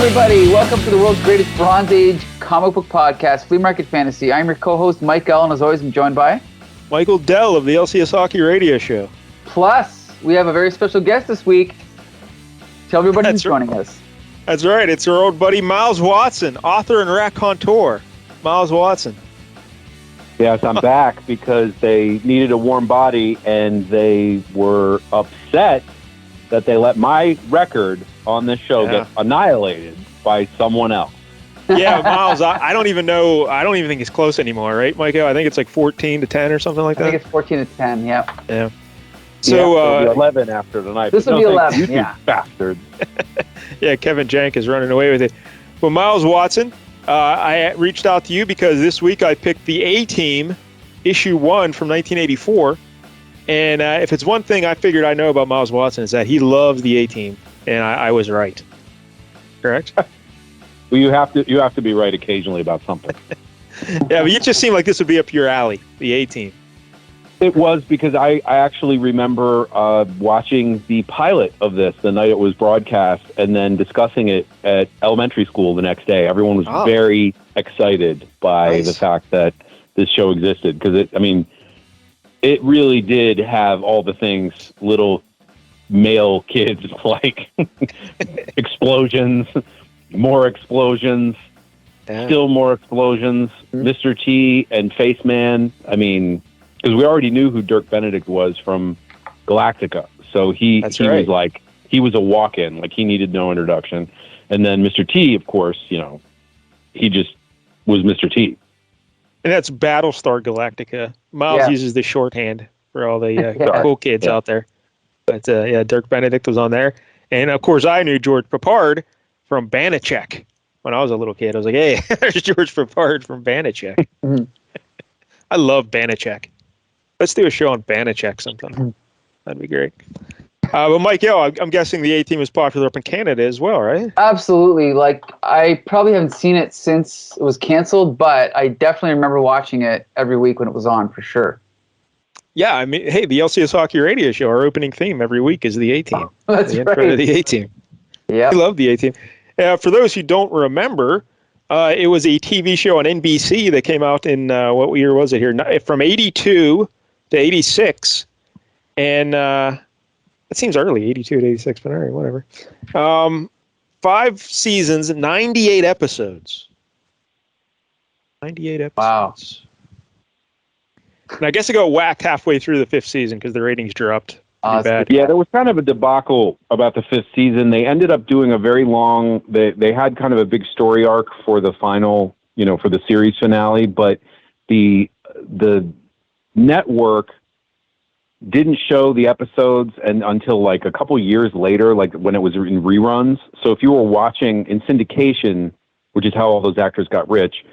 everybody. Welcome to the world's greatest Bronze Age comic book podcast, Flea Market Fantasy. I'm your co-host, Mike Allen. As always, I'm joined by Michael Dell of the LCS Hockey Radio Show. Plus, we have a very special guest this week. Tell everybody who's joining us. That's right. It's our old buddy Miles Watson, author and raconteur. Miles Watson. Yes, I'm back because they needed a warm body and they were upset that they let my record on this show get annihilated by someone else. Yeah, Miles, I don't even know. I don't even think it's close anymore, right, Michael? I think it's like 14-10 or something like that. I think it's 14-10, yeah. Yeah. So 11 after tonight. This will be 11, you bastard. Yeah, Kevin Jank is running away with it. Well, Miles Watson, I reached out to you because this week I picked the A-Team, issue 1 from 1984. And if it's one thing I figured I know about Miles Watson is that he loves the A-Team, and I was right. Correct? Well, you have to be right occasionally about something. Yeah, but you just seem like this would be up your alley, the A-Team. It was because I actually remember watching the pilot of this the night it was broadcast and then discussing it at elementary school the next day. Everyone was very excited by the fact that this show existed because it really did have all the things little male kids like. Explosions, more explosions, still more explosions. Mr. T and Face Man. I mean, because we already knew who Dirk Benedict was from Galactica. So he was like, he was a walk-in, like he needed no introduction. And then Mr. T, of course, he just was Mr. T. And that's Battlestar Galactica. Miles uses the shorthand for all the cool kids out there. But Dirk Benedict was on there. And of course, I knew George Papard from Banachek when I was a little kid. I was like, hey, there's George Papard from Banachek. I love Banachek. Let's do a show on Banachek sometime. That'd be great. Well, Mike, I'm guessing the A-Team is popular up in Canada as well, right? Absolutely. Like, I probably haven't seen it since it was canceled, but I definitely remember watching it every week when it was on, for sure. Yeah, I mean, hey, the LCS Hockey Radio Show, our opening theme every week is the A-Team. Oh, that's the intro to the A-Team. Yeah. I love the A-Team. For those who don't remember, it was a TV show on NBC that came out in, what year was it here? From 82 to 86. And it seems early, 82 to 86, but all right, whatever. 5 seasons, 98 episodes. 98 episodes. Wow. And I guess it got whacked halfway through the 5th season because the ratings dropped pretty bad. Yeah, there was kind of a debacle about the 5th season. They ended up doing a very long, they had kind of a big story arc for the final, for the series finale, but the network didn't show the episodes until like a couple years later, like when it was in reruns. So if you were watching in syndication, which is how all those actors got rich,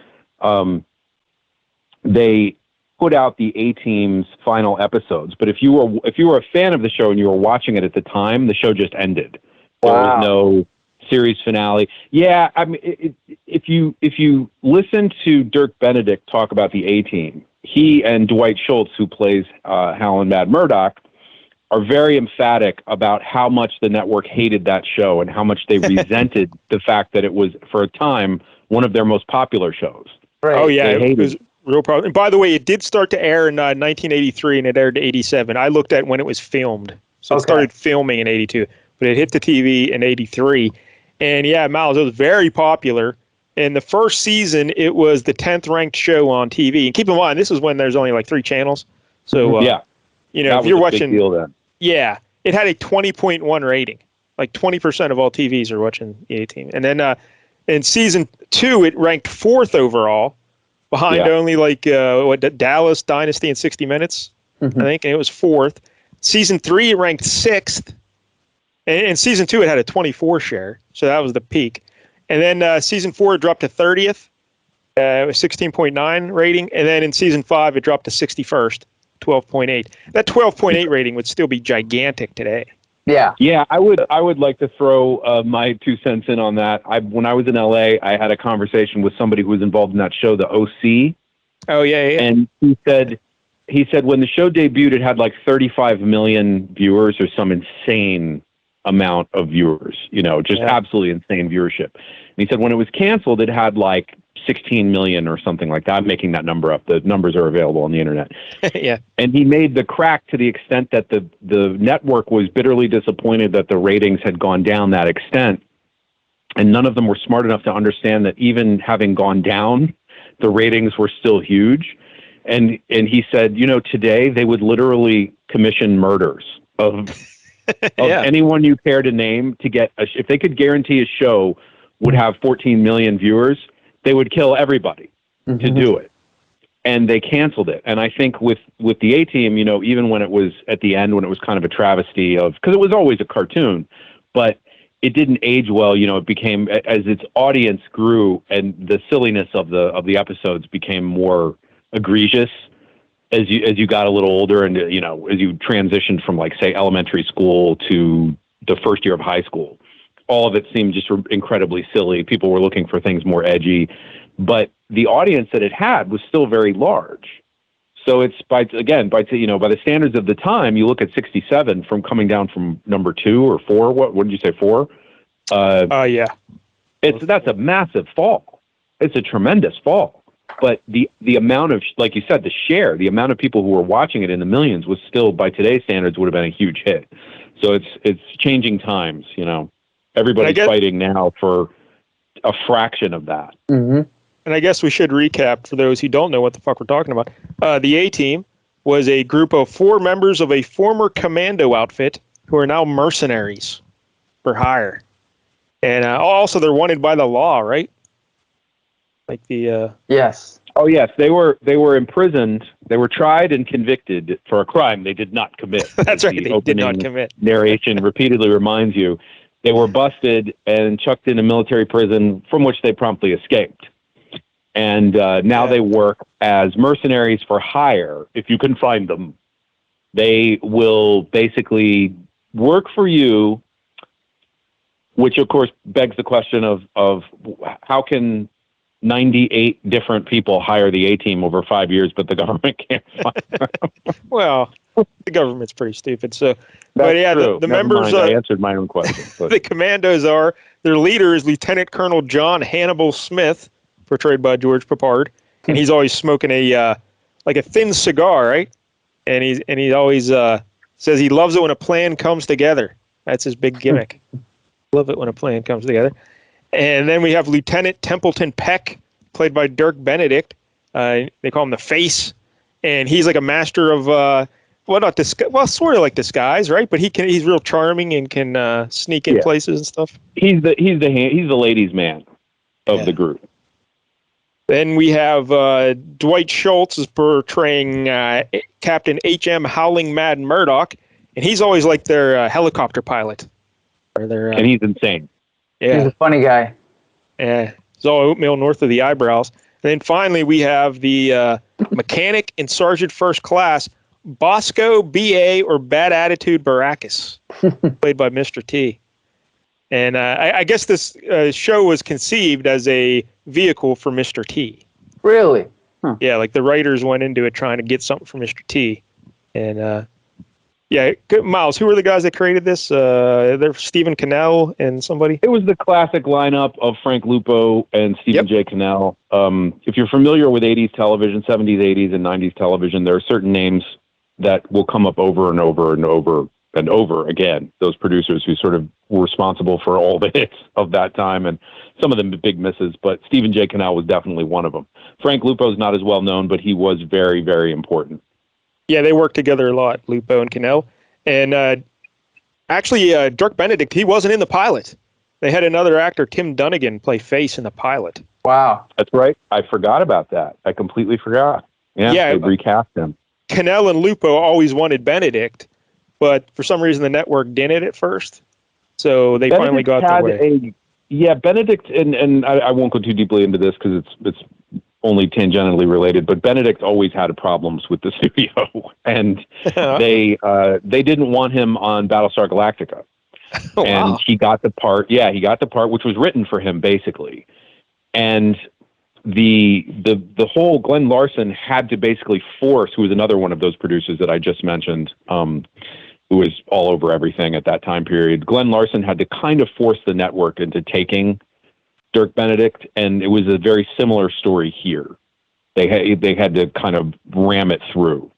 they put out the A-Team's final episodes. But if you were a fan of the show and you were watching it at the time, the show just ended. There was no series finale. Yeah, I mean, if you listen to Dirk Benedict talk about the A-Team, he and Dwight Schultz, who plays Hal and Mad Murdock, are very emphatic about how much the network hated that show and how much they resented the fact that it was, for a time, one of their most popular shows. Right. Oh, yeah, it was real problem. And by the way, it did start to air in 1983 and it aired in 87. I looked at when it was filmed. So it started filming in 82, but it hit the TV in 83. And yeah, Miles, it was very popular. In the first season, it was the 10th ranked show on TV. And keep in mind, this is when there's only like 3 channels. So, if you're watching, big deal then. Yeah, it had a 20.1 rating. Like 20% of all TVs are watching the A-Team. And then in season 2, it ranked 4th overall, behind only like Dallas, Dynasty, and 60 Minutes, I think. And it was 4th. Season 3, it ranked 6th. And in season 2, it had a 24 share. So that was the peak. And then season 4 dropped to 30th, 16.9 rating. And then in season 5, it dropped to 61st, 12.8. That 12.8 rating would still be gigantic today. Yeah. Yeah, I would like to throw my 2 cents in on that. When I was in LA, I had a conversation with somebody who was involved in that show, The OC. Oh, yeah. And he said when the show debuted, it had like 35 million viewers or some insane amount of viewers, just absolutely insane viewership. And he said when it was canceled, it had like 16 million or something like that. I'm making that number up. The numbers are available on the internet. Yeah. And he made the crack to the extent that the network was bitterly disappointed that the ratings had gone down that extent. And none of them were smart enough to understand that even having gone down, the ratings were still huge. And he said, today they would literally commission murders of anyone you care to name to get if they could guarantee a show would have 14 million viewers, they would kill everybody to do it. And they canceled it. And I think with the A-Team, even when it was at the end, when it was kind of a travesty because it was always a cartoon, but it didn't age well. It became, as its audience grew and the silliness of the episodes became more egregious as you got a little older and, as you transitioned from like, say, elementary school to the first year of high school. All of it seemed just incredibly silly. People were looking for things more edgy, but the audience that it had was still very large. So it's by the standards of the time, you look at 67 from coming down from number 2 or 4. What did you say, 4? Yeah. That's a massive fall. It's a tremendous fall. But the amount of, like you said, the amount of people who were watching it in the millions was still, by today's standards, would have been a huge hit. So it's changing times, Everybody's fighting now for a fraction of that. Mm-hmm. And I guess we should recap for those who don't know what the fuck we're talking about. The A-Team was a group of 4 members of a former commando outfit who are now mercenaries for hire. And also they're wanted by the law, right? Like the... Yes. Oh, yes. They were imprisoned. They were tried and convicted for a crime they did not commit. That's right. They did not commit. Narration repeatedly reminds you. They were busted and chucked in a military prison from which they promptly escaped. And now they work as mercenaries for hire. If you can find them, they will basically work for you, which of course begs the question of how can 98 different people hire the A-Team over 5 years, but the government can't find them? Well, the government's pretty stupid. So, That's but yeah, true. the Never members. mind. I answered my own question. But. The commandos their leader is Lieutenant Colonel John Hannibal Smith, portrayed by George Papard, and he's always smoking a thin cigar, right? And he always says he loves it when a plan comes together. That's his big gimmick. Love it when a plan comes together. And then we have Lieutenant Templeton Peck, played by Dirk Benedict. They call him the Face, and he's like a master of sort of like disguise, right? But he's real charming and can sneak in places and stuff. He's the ladies' man of the group. Then we have Dwight Schultz is portraying Captain H.M. Howling Mad Murdock, and he's always like their helicopter pilot. And he's insane. Yeah. He's a funny guy. Yeah, he's all oatmeal north of the eyebrows. And then finally we have the mechanic in Sergeant First Class, Bosco, B.A., or Bad Attitude Baracus, played by Mr. T. And I guess this show was conceived as a vehicle for Mr. T. Really? Huh. Yeah, like the writers went into it trying to get something for Mr. T. And Miles, who were the guys that created this? They're Stephen Cannell and somebody? It was the classic lineup of Frank Lupo and Stephen J. Cannell. If you're familiar with 80s television, 70s, 80s, and 90s television, there are certain names that will come up over and over and over and over again. Those producers who sort of were responsible for all the hits of that time, and some of them big misses, but Stephen J. Cannell was definitely one of them. Frank Lupo's not as well known, but he was very, very important. Yeah, they worked together a lot, Lupo and Cannell. And actually, Dirk Benedict, he wasn't in the pilot. They had another actor, Tim Dunnigan, play Face in the pilot. Wow. That's right. I forgot about that. I completely forgot. Yeah, they recast him. Cannell and Lupo always wanted Benedict, but for some reason the network didn't at first. So they finally got their way. Benedict, and I won't go too deeply into this because it's only tangentially related, but Benedict always had problems with the studio, and they didn't want him on Battlestar Galactica. Oh, and wow. He got the part. Yeah, he got the part, which was written for him basically. And the whole Glenn Larson had to basically force, who was another one of those producers that I just mentioned, who was all over everything at that time period. Glenn Larson had to kind of force the network into taking Dirk Benedict, and it was a very similar story here. They had to kind of ram it through.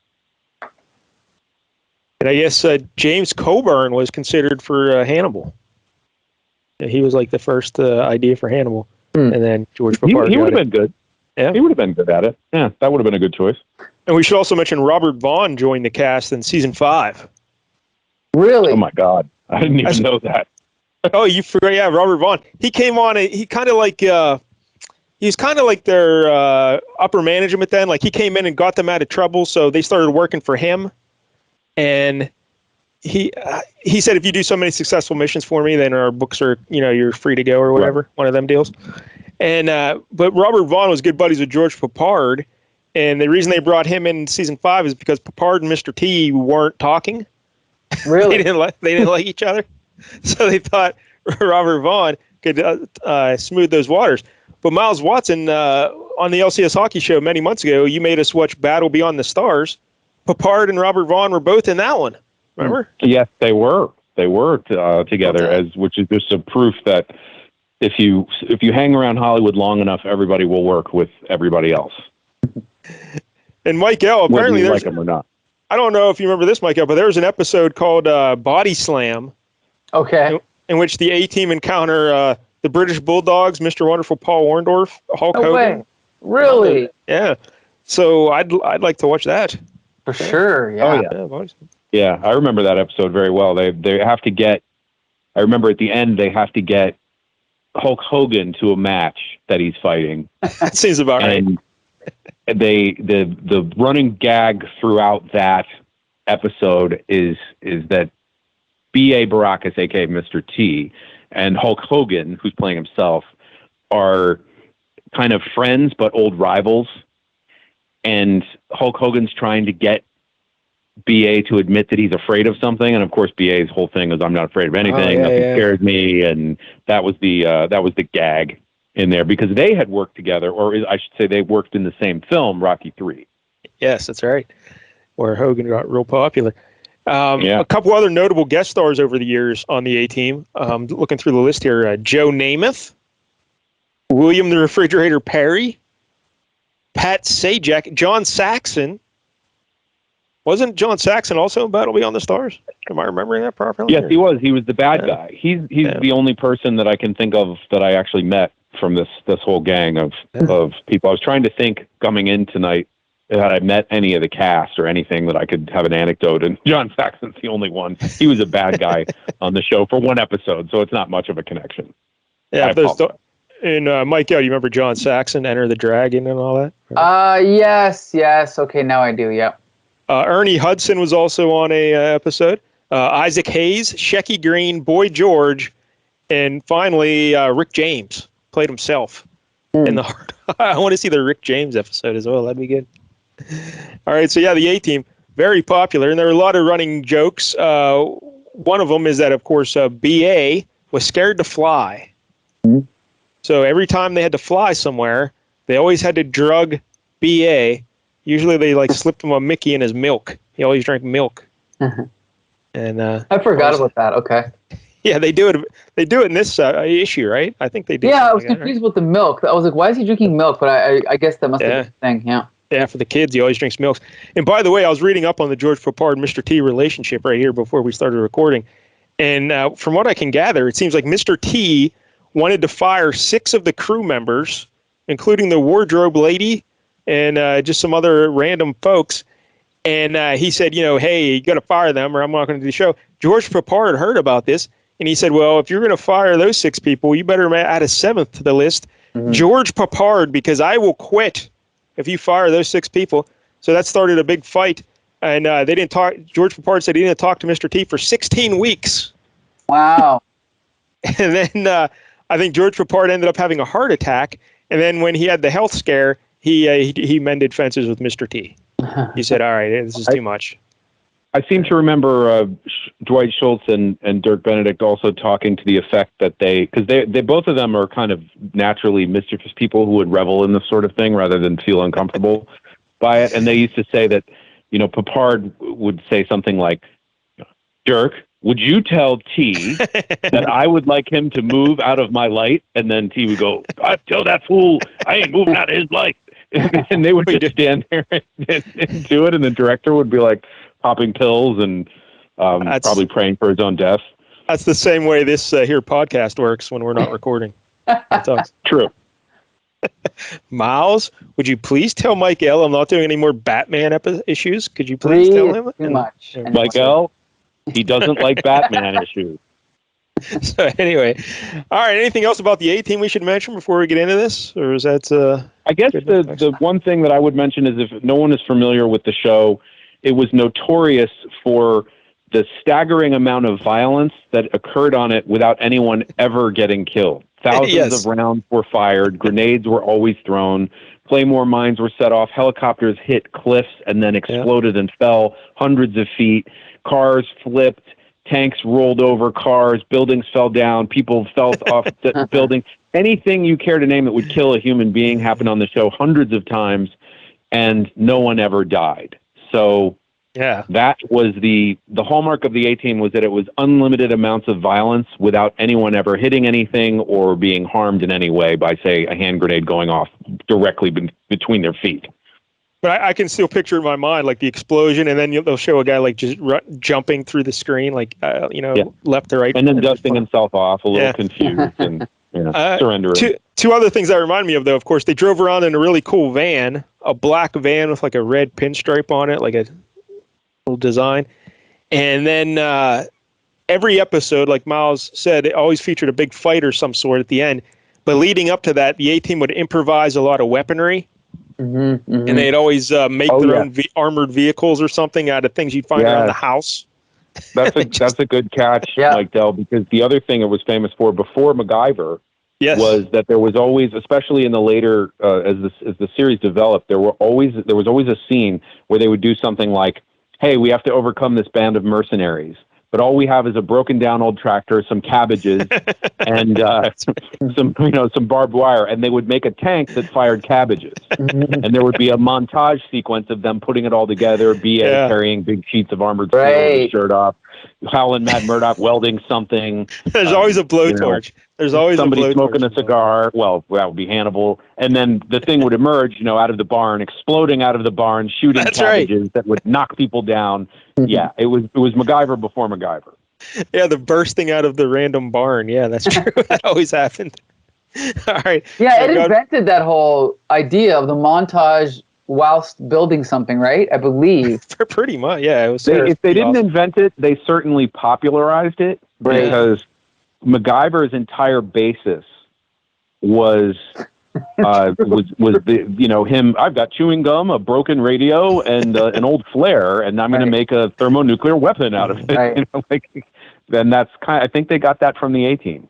And I guess James Coburn was considered for Hannibal. He was like the first idea for Hannibal, and then George Papard. He would have been good. Yeah, he would have been good at it. Yeah, that would have been a good choice. And we should also mention Robert Vaughn joined the cast in season 5. Really? Oh my God, I didn't even know that. Oh, you forgot? Yeah, Robert Vaughn. He came on. He kind of like he's kind of like their upper management then. Like he came in and got them out of trouble, so they started working for him. And he said, if you do so many successful missions for me, then our books are, you're free to go or whatever. Right. One of them deals. And but Robert Vaughn was good buddies with George Papard, and the reason they brought him in season 5 is because Papard and Mr. T weren't talking. Really? they didn't like each other, so they thought Robert Vaughn could smooth those waters. But Miles Watson, on the LCS Hockey Show many months ago, you made us watch Battle Beyond the Stars. Papard and Robert Vaughn were both in that one. Remember? Yes, they were. They were together, which is just a proof that if you hang around Hollywood long enough, everybody will work with everybody else. And Mike L, apparently whether you there's like him or not. I don't know if you remember this, Mike L, but there was an episode called Body Slam. Okay. In which the A-Team encounter the British Bulldogs, Mr. Wonderful Paul Orndorff, Hulk Hogan. Way. Really? Yeah. So I'd like to watch that. For sure. Yeah. Oh, yeah. Yeah, I remember that episode very well. They have to get. I remember at the end they have to get Hulk Hogan to a match that he's fighting. That seems about right. And the running gag throughout that episode is that B.A. Baracus, aka Mr. T, and Hulk Hogan, who's playing himself, are kind of friends but old rivals. And Hulk Hogan's trying to get B.A. to admit that he's afraid of something, and of course B.A.'s whole thing is I'm not afraid of anything, nothing scares me, and that was the gag in there because they had worked together, or I should say they worked in the same film, Rocky III. Yes, that's right, where Hogan got real popular. A couple other notable guest stars over the years on the A-Team. Looking through the list here, Joe Namath, William the Refrigerator Perry, Pat Sajak, John Saxon. Wasn't John Saxon also in Battle Beyond the Stars? Am I remembering that properly? Yes, he was. He was the bad guy. He's the only person that I can think of that I actually met from this whole gang of people. I was trying to think coming in tonight had I met any of the cast or anything that I could have an anecdote, and John Saxon's the only one. He was a bad guy on the show for one episode, so it's not much of a connection. Yeah, and Mike, you remember John Saxon, Enter the Dragon and all that? Yes. Okay, now I do, yeah. Ernie Hudson was also on a episode. Isaac Hayes, Shecky Green, Boy George, and finally Rick James played himself in the heart. I want to see the Rick James episode as well. That'd be good. All right, so the A-Team, very popular, and there are a lot of running jokes. One of them is that, of course, B.A. was scared to fly. So every time they had to fly somewhere, they always had to drug B.A. Usually they slipped him a Mickey in his milk. He always drank milk. And I forgot about that. Okay. Yeah, they do it. They do it in this issue, right? I think they do. Yeah, I was confused with the milk. I was like, why is he drinking milk? But I guess that must have been the thing. Yeah. Yeah, for the kids, he always drinks milk. And by the way, I was reading up on the George Papard Mr. T relationship right here before we started recording. And from what I can gather, it seems like Mr. T wanted to fire 6 of the crew members, including the wardrobe lady and just some other random folks. And he said, hey, you got to fire them or I'm not going to do the show. George Papard heard about this. And he said, well, if you're going to fire those 6 people, you better add a 7th to the list, George Papard, because I will quit if you fire those 6 people. So that started a big fight. And they didn't talk. George Papard said he didn't talk to Mr. T for 16 weeks. Wow. And then I think George Papard ended up having a heart attack. And then when he had the health scare, he mended fences with Mr. T. He said, all right, this is too much. I seem to remember Dwight Schultz and Dirk Benedict also talking to the effect that because they both of them are kind of naturally mischievous people who would revel in this sort of thing rather than feel uncomfortable by it. And they used to say that, Papard would say something like, Dirk, would you tell T that I would like him to move out of my light? And then T would go, I tell that fool I ain't moving out of his light. And they would just stand there and do it. And the director would be like popping pills and probably praying for his own death. That's the same way this here podcast works when we're not recording. True. Miles, would you please tell Mike L. I'm not doing any more Batman issues? Could you please tell him? Too much. Mike L., he doesn't like Batman issues. So anyway, all right. Anything else about the A-Team we should mention before we get into this, or is that? I guess the one thing that I would mention is if no one is familiar with the show, it was notorious for the staggering amount of violence that occurred on it without anyone ever getting killed. Thousands of rounds were fired. Grenades were always thrown. Claymore mines were set off. Helicopters hit cliffs and then exploded and fell hundreds of feet. Cars flipped. Tanks rolled over cars. Buildings fell down. People fell off the building. Anything you care to name that would kill a human being happened on the show hundreds of times, and no one ever died. So that was the hallmark of the A-Team, was that it was unlimited amounts of violence without anyone ever hitting anything or being harmed in any way by, say, a hand grenade going off directly between their feet. But I can still picture in my mind like the explosion, and then they'll show a guy like just jumping through the screen, like left to right, and then dusting himself off, a little confused, and surrendering. Two other things that remind me of, though, of course, they drove around in a really cool van, a black van with like a red pinstripe on it, like a little design, and then every episode, like Miles said, it always featured a big fight or some sort at the end. But leading up to that, the A-Team would improvise a lot of weaponry. And they'd always make their own armored vehicles or something out of things you'd find around the house. That's a good catch, Mike Dell, because the other thing it was famous for before MacGyver was that there was always, especially in the later as the series developed, there was always a scene where they would do something like, "Hey, we have to overcome this band of mercenaries, but all we have is a broken down old tractor, some cabbages, and some barbed wire." And they would make a tank that fired cabbages. And there would be a montage sequence of them putting it all together, B.A. carrying big sheets of armored steel with his shirt off, Howlin' Mad Murdock welding something. There's always a blowtorch. There's always somebody smoking a cigar. Well, that would be Hannibal. And then the thing would emerge, out of the barn, exploding out of the barn, shooting cabbages that would knock people down. Yeah, it was MacGyver before MacGyver. Yeah, the bursting out of the random barn. Yeah, that's true. That always happened. All right. Yeah, it invented that whole idea of the montage whilst building something, right? I believe. Pretty much, yeah. It was if they didn't invent it, they certainly popularized it, because MacGyver's entire basis was him. I've got chewing gum, a broken radio, and an old flare, and I'm going to make a thermonuclear weapon out of it. Then that's I think they got that from the A-Team.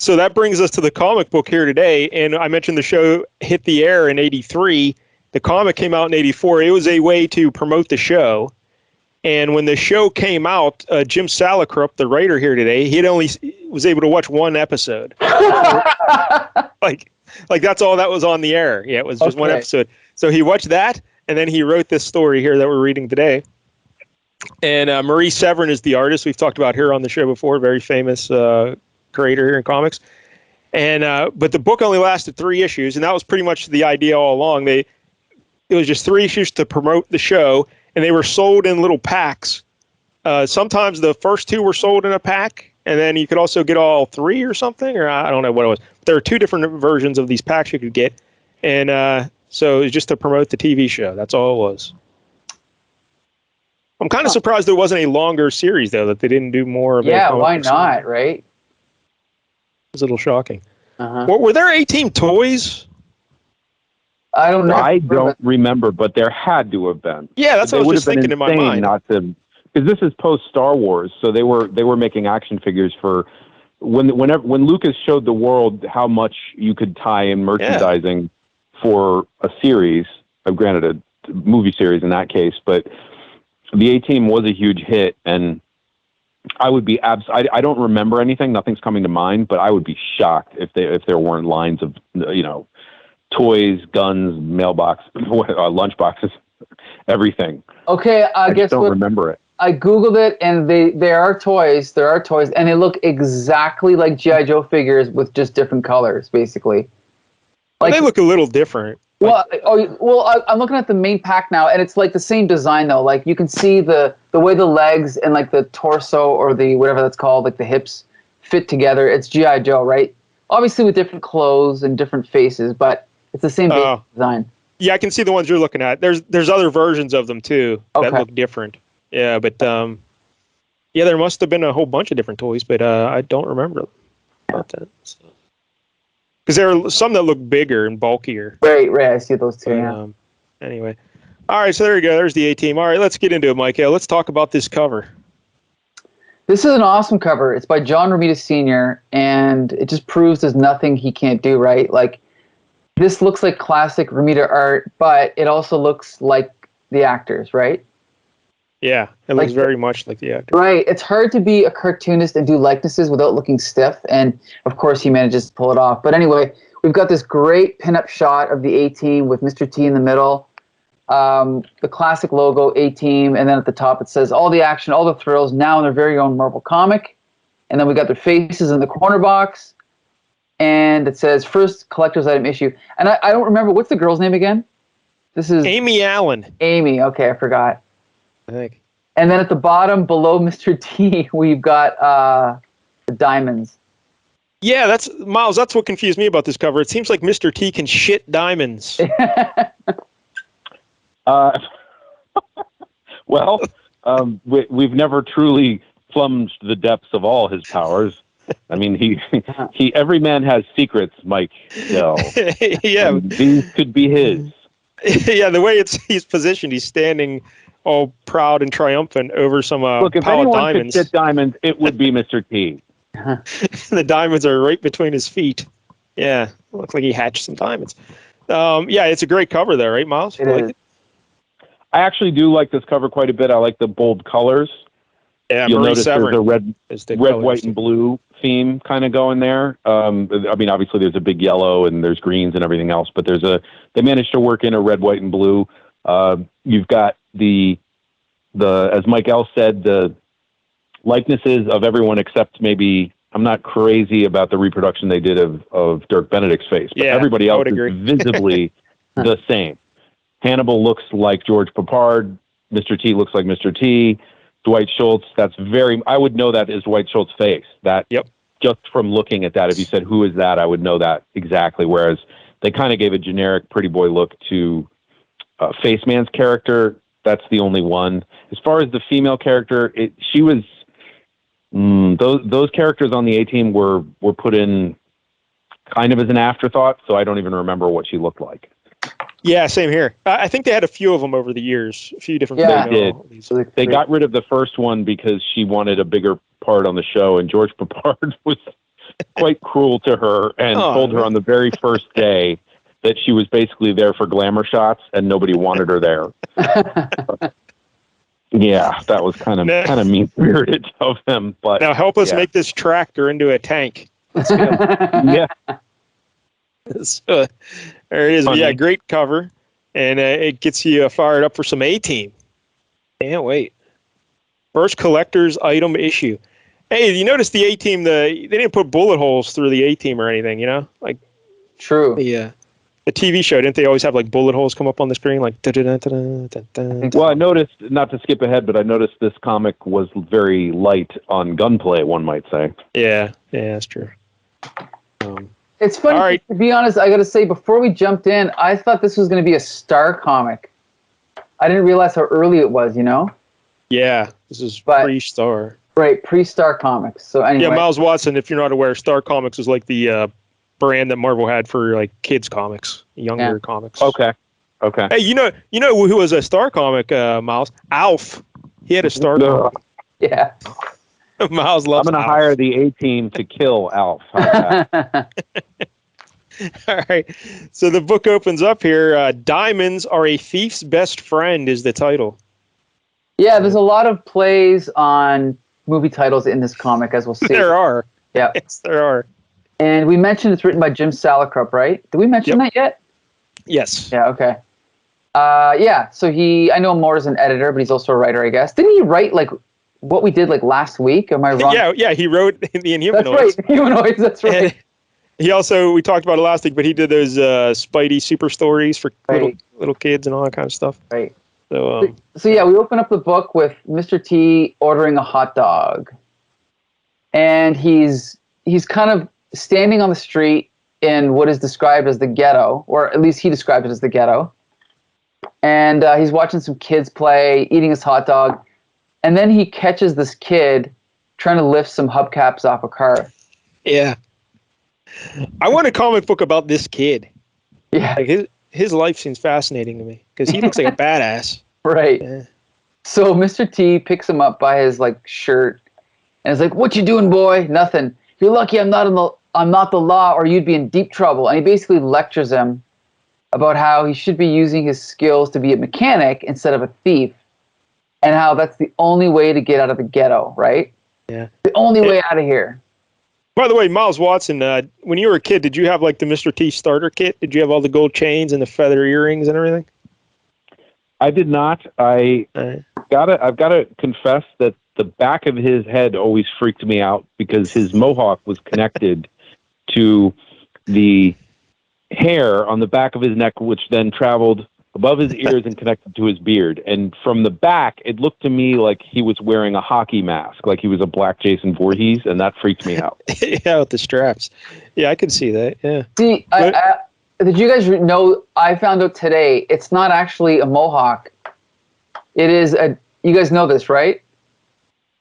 So that brings us to the comic book here today, and I mentioned the show hit the air in '83. The comic came out in '84. It was a way to promote the show. And when the show came out, Jim Salicrup, the writer here today, he only was able to watch one episode. like that's all that was on the air. Yeah, it was just one episode. So he watched that, and then he wrote this story here that we're reading today. And Marie Severin is the artist we've talked about here on the show before, very famous creator here in comics. And but the book only lasted 3 issues, and that was pretty much the idea all along. It was just 3 issues to promote the show. And they were sold in little packs. Sometimes the first 2 were sold in a pack, and then you could also get all 3 or something, or I don't know what it was. There are 2 different versions of these packs you could get, and so it was just to promote the TV show. That's all it was. I'm kind of surprised there wasn't a longer series, though, that they didn't do more of it. Yeah, why not, right? It's a little shocking. Were there A-Team toys? I don't know. I don't remember, but there had to have been. Yeah, that's what I was just thinking in my mind. Because this is post Star Wars, so they were making action figures for when Lucas showed the world how much you could tie in merchandising for a series. Granted, a movie series in that case, but the A-Team was a huge hit, and I would be I don't remember anything. Nothing's coming to mind, but I would be shocked if there weren't lines of toys, guns, mailbox, lunchboxes, everything. Okay, I guess don't remember it. I googled it, and there are toys. There are toys, and they look exactly like GI Joe figures with just different colors, basically. Like, they look a little different. Well, I'm looking at the main pack now, and it's like the same design though. Like you can see the way the legs and like the torso or the whatever that's called, like the hips, fit together. It's GI Joe, right? Obviously with different clothes and different faces, but it's the same basic design. Yeah, I can see the ones you're looking at. There's other versions of them too that look different. Yeah, but yeah, there must have been a whole bunch of different toys, but I don't remember about that. Because there are some that look bigger and bulkier. Right. I see those too. Yeah. Anyway, all right. So there you go. There's the A-Team. All right, let's get into it, Michael. Let's talk about this cover. This is an awesome cover. It's by John Romita Sr., and it just proves there's nothing he can't do. Right? Like this looks like classic Romita art, but it also looks like the actors. Right? Yeah, it looks very much like the actor. Right. It's hard to be a cartoonist and do likenesses without looking stiff, and of course he manages to pull it off. But anyway, we've got this great pinup shot of the A-Team with Mr. T in the middle, the classic logo, A-Team, and then at the top it says all the action, all the thrills, now in their very own Marvel comic. And then we got their faces in the corner box, and it says first collector's item issue. And I don't remember, what's the girl's name again? This is Amy Allen. Amy, okay, I forgot. I think. And then at the bottom, below Mr. T, we've got the diamonds. Yeah, that's Miles. That's what confused me about this cover. It seems like Mr. T can shit diamonds. Well, we've never truly plumbed the depths of all his powers. I mean, he every man has secrets, Mike. Yeah, these could be his. Yeah, the way he's positioned, he's standing all proud and triumphant over some Look, if pile of anyone diamonds. could get diamonds, it would be Mr. T. The diamonds are right between his feet. Yeah, looks like he hatched some diamonds. Yeah, it's a great cover there, right, Miles? It is. I actually do like this cover quite a bit. I like the bold colors. Yeah, You'll notice Severin there's a red, white, and blue theme kind of going there. I mean, obviously there's a big yellow and there's greens and everything else, but they managed to work in a red, white, and blue. You've got the as Mike L said, the likenesses of everyone except maybe, I'm not crazy about the reproduction they did of Dirk Benedict's face, but everybody else is visibly the same. Hannibal looks like George Papard. Mr. T looks like Mr. T. Dwight Schultz, I would know that is Dwight Schultz's face. Just from looking at that, if you said, who is that, I would know that exactly. Whereas they kind of gave a generic pretty boy look to Face Man's character. That's the only one. As far as the female character, she was, those characters on the A-Team were put in kind of as an afterthought, so I don't even remember what she looked like. Yeah, same here. I think they had a few of them over the years, a few different. Yeah, they did. They got rid of the first one because she wanted a bigger part on the show, and George Papard was quite cruel to her and told her on the very first day that she was basically there for glamour shots and nobody wanted her there. Yeah, that was kind of mean-spirited of them. But now help us make this tractor into a tank. Yeah. So, there it is. Funny. Yeah, great cover, and it gets you fired up for some A-Team. Can't wait. First collector's item issue. Hey, you notice the A-Team? They didn't put bullet holes through the A-Team or anything. You know, like true. The TV show, didn't they always have like bullet holes come up on the screen, like? Well, I noticed, not to skip ahead, but I noticed this comic was very light on gunplay. One might say. Yeah, that's true. It's funny, to be honest, I got to say, before we jumped in, I thought this was going to be a Star comic. I didn't realize how early it was, you know? Yeah, this is pre-Star. Right, pre-Star Comics. So anyway. Yeah, Miles Watson, if you're not aware, Star Comics is like the brand that Marvel had for like kids comics, younger comics. Okay. Hey, you know who was a Star comic, Miles? Alf. He had a Star comic. Yeah. Miles loves I'm going to hire the A-Team to kill Alf. All right. So the book opens up here. Diamonds Are a Thief's Best Friend is the title. Yeah, there's a lot of plays on movie titles in this comic, as we'll see. There are. Yeah. Yes, there are. And we mentioned it's written by Jim Salicrup, right? Did we mention that yet? Yes. Yeah, okay. Yeah, so I know him more as an editor, but he's also a writer, I guess. Didn't he write like what we did like last week? Am I wrong? Yeah, he wrote the Inhumanoids. That's right, Humanoids, that's right. And he also, we talked about it last week, but he did those Spidey super stories for little kids and all that kind of stuff. Right. So yeah, we open up the book with Mr. T ordering a hot dog. And he's kind of standing on the street in what is described as the ghetto, or at least he described it as the ghetto. And he's watching some kids play, eating his hot dog. And then he catches this kid trying to lift some hubcaps off a car. Yeah. I want a comic book about this kid. Yeah. Like his life seems fascinating to me because he looks like a badass. Right. Yeah. So Mr. T picks him up by his like shirt and is like, "What you doing, boy? Nothing. You're lucky I'm not the law, or you'd be in deep trouble." And he basically lectures him about how he should be using his skills to be a mechanic instead of a thief, and how that's the only way to get out of the ghetto, right? Yeah. The only way out of here. By the way, Miles Watson, when you were a kid, did you have like the Mr. T starter kit? Did you have all the gold chains and the feather earrings and everything? I did not. I've got to confess that the back of his head always freaked me out because his mohawk was connected to the hair on the back of his neck, which then traveled above his ears and connected to his beard. And from the back, it looked to me like he was wearing a hockey mask, like he was a black Jason Voorhees, and that freaked me out. Yeah, with the straps. Yeah, I could see that. Yeah. See, did you guys know, I found out today, it's not actually a mohawk. It is you guys know this, right?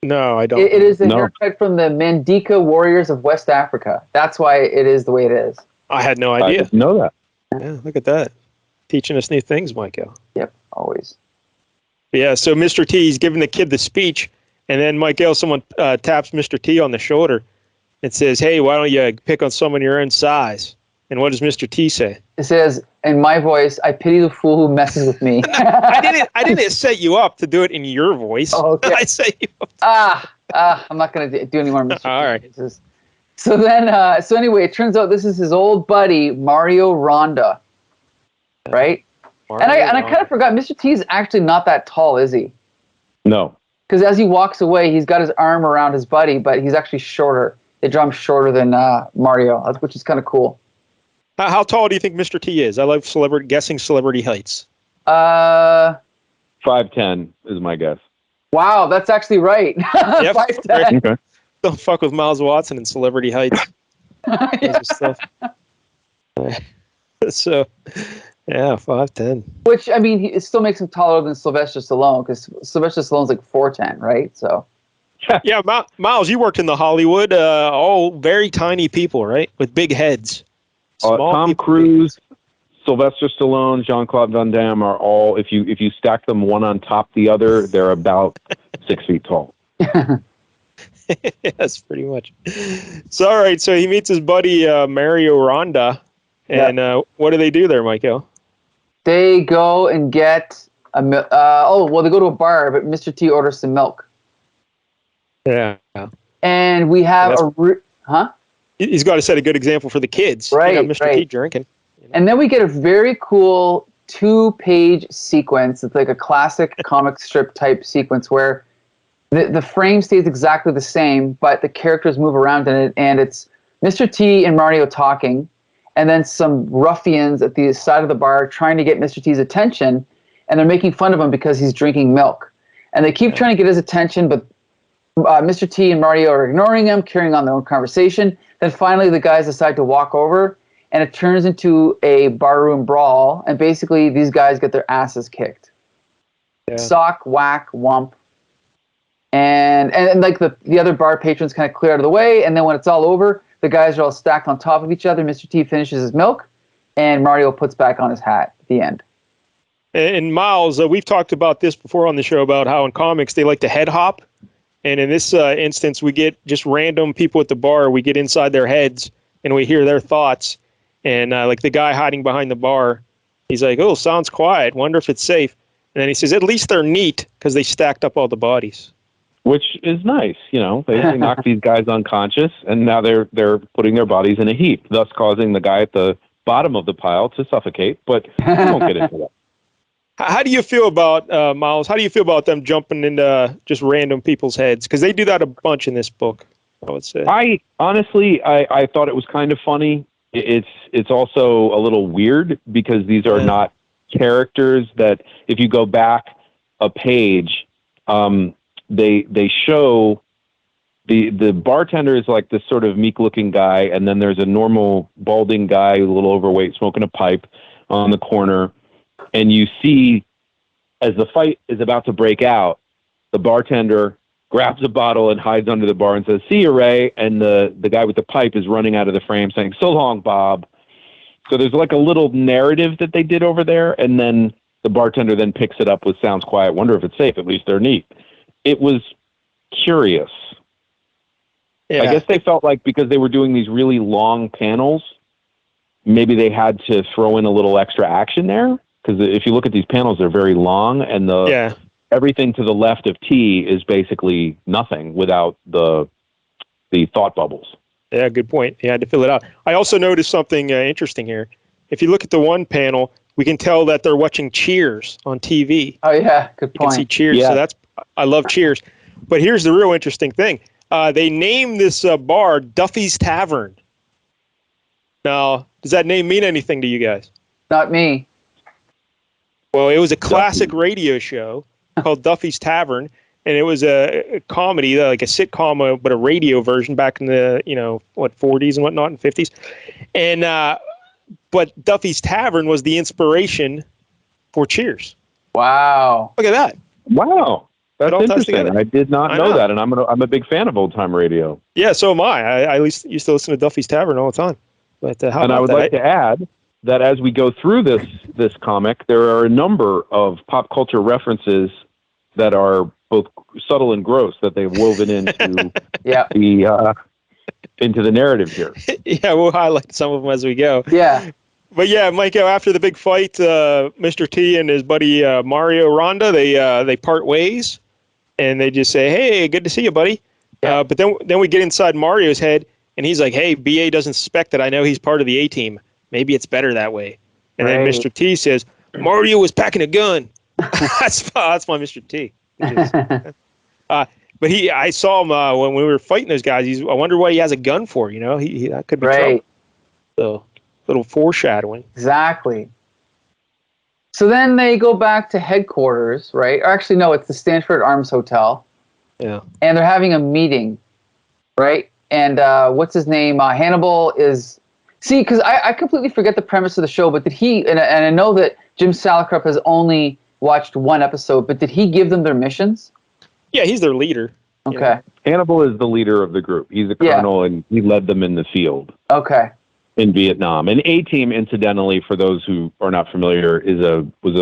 No, I don't. It is a haircut from the Mandinka warriors of West Africa. That's why it is the way it is. I had no idea. I didn't know that. Yeah, look at that. Teaching us new things, Michael. Yep, always. Yeah, so Mr. T's giving the kid the speech, and then Michael, someone taps Mr. T on the shoulder and says, "Hey, why don't you pick on someone your own size?" And what does Mr. T say? It says, in my voice, "I pity the fool who messes with me." I didn't set you up to do it in your voice. Oh, okay. I set you up. I'm not going to do any more Mr. All right. Voices. So then, so anyway, it turns out this is his old buddy, Mario Ronda, right? And I kind of forgot, Mr. T is actually not that tall, is he? No. Because as he walks away, he's got his arm around his buddy, but he's actually shorter. They draw him shorter than Mario, which is kind of cool. How tall do you think Mr. T is? I love guessing celebrity heights. 5'10" is my guess. Wow, that's actually right. Yep. 5'10". Okay. Don't fuck with Miles Watson and celebrity heights. Yeah. Stuff. So, yeah, 5'10". Which, I mean, it still makes him taller than Sylvester Stallone, because Sylvester Stallone's like 4'10", right? So. Yeah, Miles, you worked in the Hollywood. All very tiny people, right? With big heads. Tom Cruise, Sylvester Stallone, Jean-Claude Van Damme are all, if you stack them one on top the other, they're about 6 feet tall. Yes, pretty much. So, all right, so he meets his buddy Mario Ronda, and what do they do there, Michael? They go and get they go to a bar, but Mr. T orders some milk. Yeah. And we have He's got to set a good example for the kids. Right, Mr. T drinking. And then we get a very cool 2-page sequence. It's like a classic comic strip type sequence where the frame stays exactly the same, but the characters move around in it, and it's Mr. T and Mario talking, and then some ruffians at the side of the bar trying to get Mr. T's attention, and they're making fun of him because he's drinking milk. And they keep trying to get his attention, but Mr. T and Mario are ignoring him, carrying on their own conversation. Then finally the guys decide to walk over, and it turns into a barroom brawl, and basically these guys get their asses kicked. Yeah. Sock, whack, wump. And like the other bar patrons kind of clear out of the way, and then when it's all over, the guys are all stacked on top of each other. Mr. T finishes his milk, and Mario puts back on his hat at the end. And Miles, we've talked about this before on the show about how in comics they like to head hop. And in this instance, we get just random people at the bar. We get inside their heads and we hear their thoughts. And like the guy hiding behind the bar, he's like, "Oh, sounds quiet. Wonder if it's safe." And then he says, "At least they're neat because they stacked up all the bodies." Which is nice, They knocked these guys unconscious, and now they're putting their bodies in a heap, thus causing the guy at the bottom of the pile to suffocate. But we won't get into that. How do you feel about, Miles, how do you feel about them jumping into just random people's heads? Because they do that a bunch in this book, I would say. I honestly thought it was kind of funny. It's also a little weird because these are not characters that, if you go back a page, they show the bartender is like this sort of meek-looking guy, and then there's a normal balding guy, a little overweight, smoking a pipe on the corner. And you see, as the fight is about to break out, the bartender grabs a bottle and hides under the bar and says, "See you, Ray." And the guy with the pipe is running out of the frame saying, "So long, Bob." So there's like a little narrative that they did over there. And then the bartender then picks it up with "Sounds quiet. Wonder if it's safe. At least they're neat." It was curious. Yeah. I guess they felt like because they were doing these really long panels, maybe they had to throw in a little extra action there. Because if you look at these panels, they're very long, and everything to the left of T is basically nothing without the thought bubbles. Yeah, good point. You had to fill it out. I also noticed something interesting here. If you look at the one panel, we can tell that they're watching Cheers on TV. Oh yeah, good point. You can see Cheers, so I love Cheers. But here's the real interesting thing. They named this bar Duffy's Tavern. Now, does that name mean anything to you guys? Not me. Well, it was a classic radio show called Duffy's Tavern, and it was a comedy, like a sitcom, but a radio version back in the 40s and whatnot, and 50s. And but Duffy's Tavern was the inspiration for Cheers. Wow! Look at that. Wow, that's interesting. I did not know that, and I'm a big fan of old time radio. Yeah, so am I. I at least used to listen to Duffy's Tavern all the time. But I would like to add that as we go through this comic, there are a number of pop culture references that are both subtle and gross that they've woven into into the narrative here. Yeah, we'll highlight some of them as we go. Yeah. But yeah, Mike, after the big fight, Mr. T and his buddy Mario Ronda, they part ways, and they just say, "Hey, good to see you, buddy." Yeah. But then we get inside Mario's head, and he's like, "Hey, BA doesn't suspect that I know he's part of the A-Team. Maybe it's better that way." And then Mr. T says, "Mario was packing a gun." that's my Mr. T. But I saw him when we were fighting those guys. I wonder what he has a gun for. That could be trouble. So, little foreshadowing. Exactly. So then they go back to headquarters, right? Or actually, no, it's the Stanford Arms Hotel. Yeah. And they're having a meeting, right? And what's his name? Hannibal is... See, because I completely forget the premise of the show, but did he... And I know that Jim Salicrup has only watched one episode, but did he give them their missions? Yeah, he's their leader. Okay. Yeah. Hannibal is the leader of the group. He's a colonel, and he led them in the field. Okay. In Vietnam. And A-Team, incidentally, for those who are not familiar, was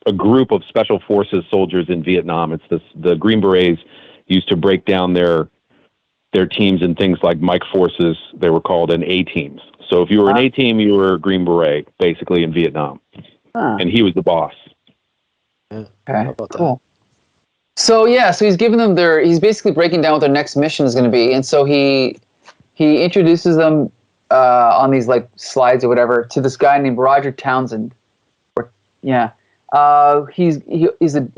a group of special forces soldiers in Vietnam. It's the Green Berets used to break down their teams in things like Mike Forces, they were called, and A-Teams. So if you were an A-Team, you were a Green Beret, basically, in Vietnam. And he was the boss. Yeah. Okay, cool. So he's giving them he's basically breaking down what their next mission is going to be. And so he introduces them on these like slides or whatever to this guy named Roger Townsend. He